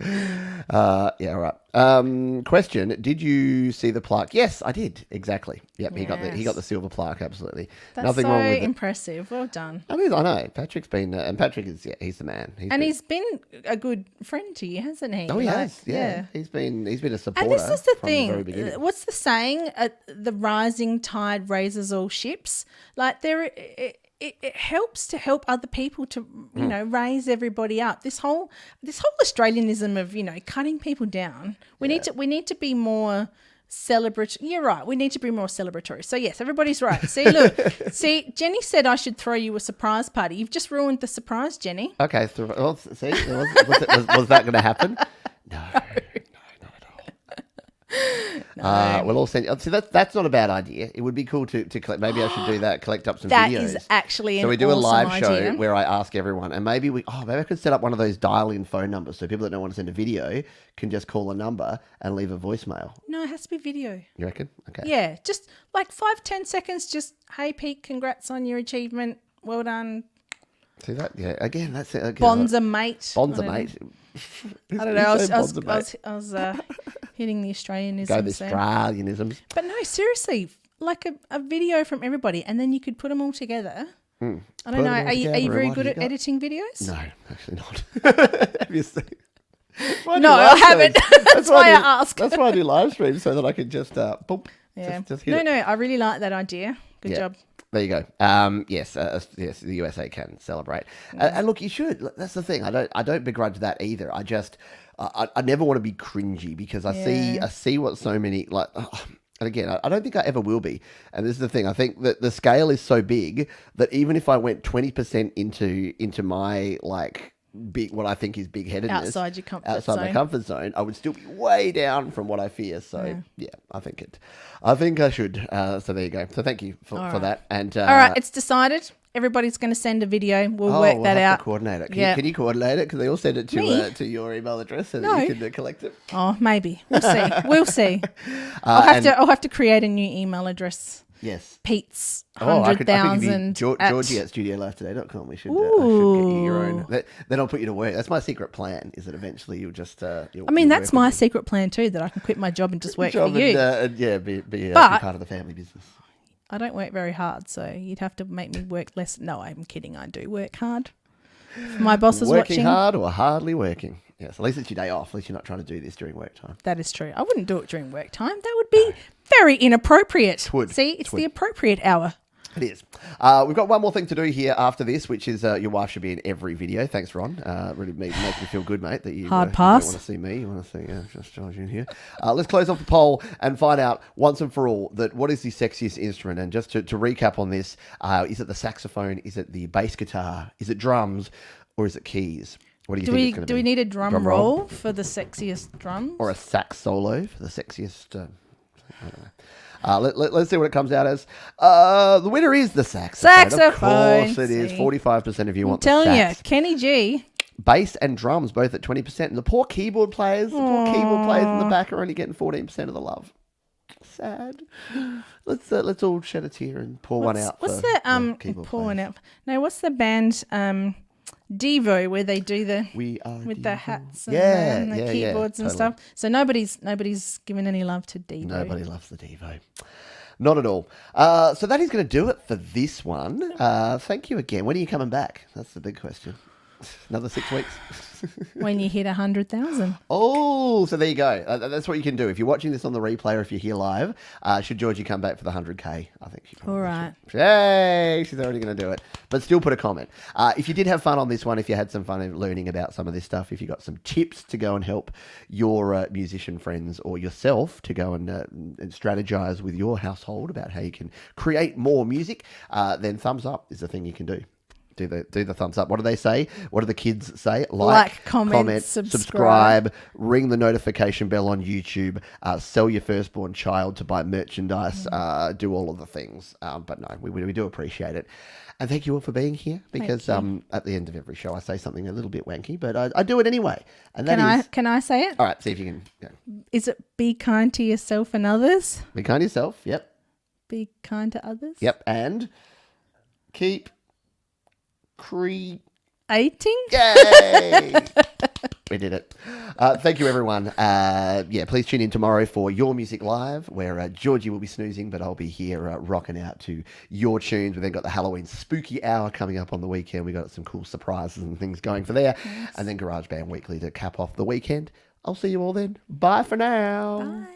Yeah, all right. Question: did you see the plaque? Yes, I did. Exactly. Yep, he got the silver plaque. Absolutely. That's Nothing so wrong with it. impressive. Well done. I know. Patrick's been, and Patrick is, he's the man. He's been a good friend to you, hasn't he? Oh, he has. Yeah. He's been a supporter. And this is the from the very thing. beginning. What's the saying? The rising tide raises all ships. Like it helps to help other people to raise everybody up. This whole Australianism of cutting people down. We need to be more celebratory. You're right. We need to be more celebratory. So yes, everybody's right. See, Jenny said I should throw you a surprise party. You've just ruined the surprise, Jenny. Okay. Well, see, was that going to happen? No. We'll all send. See, that's not a bad idea. It would be cool to collect. Maybe I should do that. Collect up some videos. That is actually an so we do a live awesome show idea. where I ask everyone, and maybe I could set up one of those dial-in phone numbers so people that don't want to send a video can just call a number and leave a voicemail. No, it has to be video. You reckon? Okay. Yeah, just like 5-10 seconds. Just hey, Pete, congrats on your achievement. Well done. See that? Yeah. Again, that's it. Okay, Bonza mate. Bonza mate. I don't know. I was hitting the Australianisms. Go the there. Australianisms. But no, seriously, like a video from everybody, and then you could put them all together. I don't know. Are you very good at editing videos? No, actually not. Have you seen? No, I haven't. That's why I ask. That's why I do live streams so that I can just boom. Yeah. Just hit it. No, I really like that idea. Good job. There you go. Yes, the USA can celebrate, and look, you should. That's the thing. I don't begrudge that either. I just, I never want to be cringy because I see what so many like. And again, I don't think I ever will be. And this is the thing. I think that the scale is so big that even if I went 20% into my like big, what I think is big-headedness outside your comfort my comfort zone, I would still be way down from what I fear. So yeah, I think I should. So there you go. So thank you for that. And all right, it's decided. Everybody's going to send a video. We'll work that out. To coordinate it. Can you coordinate it? Because they all send it to your email address so that you can collect it. Oh, maybe we'll see. We'll see. I'll have to create a new email address. Yes. Pete's I could give you 100,000. Georgie at studiolifetoday.com. We should get you your own. Then I'll put you to work. That's my secret plan. Is that eventually you'll just. That's my secret plan too. That I can quit my job and just work for you. Be part of the family business. I don't work very hard, so you'd have to make me work less. No, I'm kidding. I do work hard. If my boss is watching. Working hard or hardly working. Yes, at least it's your day off. At least you're not trying to do this during work time. That is true. I wouldn't do it during work time. That would be very inappropriate. See, it's the appropriate hour. It is. We've got one more thing to do here after this, which is your wife should be in every video. Thanks, Ron. Really makes me feel good, mate, that you hard pass. You don't want to see me. You want to see just Georgie in here. Let's close off the poll and find out once and for all that what is the sexiest instrument. And just to recap on this, is it the saxophone? Is it the bass guitar? Is it drums? Or is it keys? What do you think it's going to be? Do we need a drum roll for the sexiest drums? Or a sax solo for the sexiest... I don't know. Let's see what it comes out as. The winner is the saxophone. Of course it is. 45% of you want the sax. I'm telling you, Kenny G. Bass and drums both at 20%. And the poor keyboard players in the back are only getting 14% of the love. Sad. Let's all shed a tear and pour one out. What's the keyboard pour one out? No, what's the band Devo where they do the hats and the keyboards and stuff. So nobody's giving any love to Devo. Nobody loves the Devo. Not at all. So that is going to do it for this one. Thank you again. When are you coming back? That's the big question. Another 6 weeks? When you hit 100,000. Oh, so there you go. That's what you can do. If you're watching this on the replay or if you're here live, should Georgie come back for the 100K? I think she probably all right. should. Yay! She's already going to do it. But still put a comment. If you did have fun on this one, if you had some fun learning about some of this stuff, if you got some tips to go and help your musician friends or yourself to go and strategize with your household about how you can create more music, then thumbs up is the thing you can do. Do the thumbs up. What do they say? What do the kids say? Like comment, subscribe, ring the notification bell on YouTube, sell your firstborn child to buy merchandise, do all of the things. But no, we do appreciate it. And thank you all for being here because at the end of every show I say something a little bit wanky, but I do it anyway. And Can I say it? All right, see if you can. Yeah. Is it be kind to yourself and others? Be kind to yourself, yep. Be kind to others? Yep, and keep... 18? Yay! We did it. Thank you, everyone. Please tune in tomorrow for Your Music Live, where Georgie will be snoozing, but I'll be here rocking out to your tunes. We've then got the Halloween Spooky Hour coming up on the weekend. We've got some cool surprises and things going for there. Yes. And then GarageBand Weekly to cap off the weekend. I'll see you all then. Bye for now. Bye.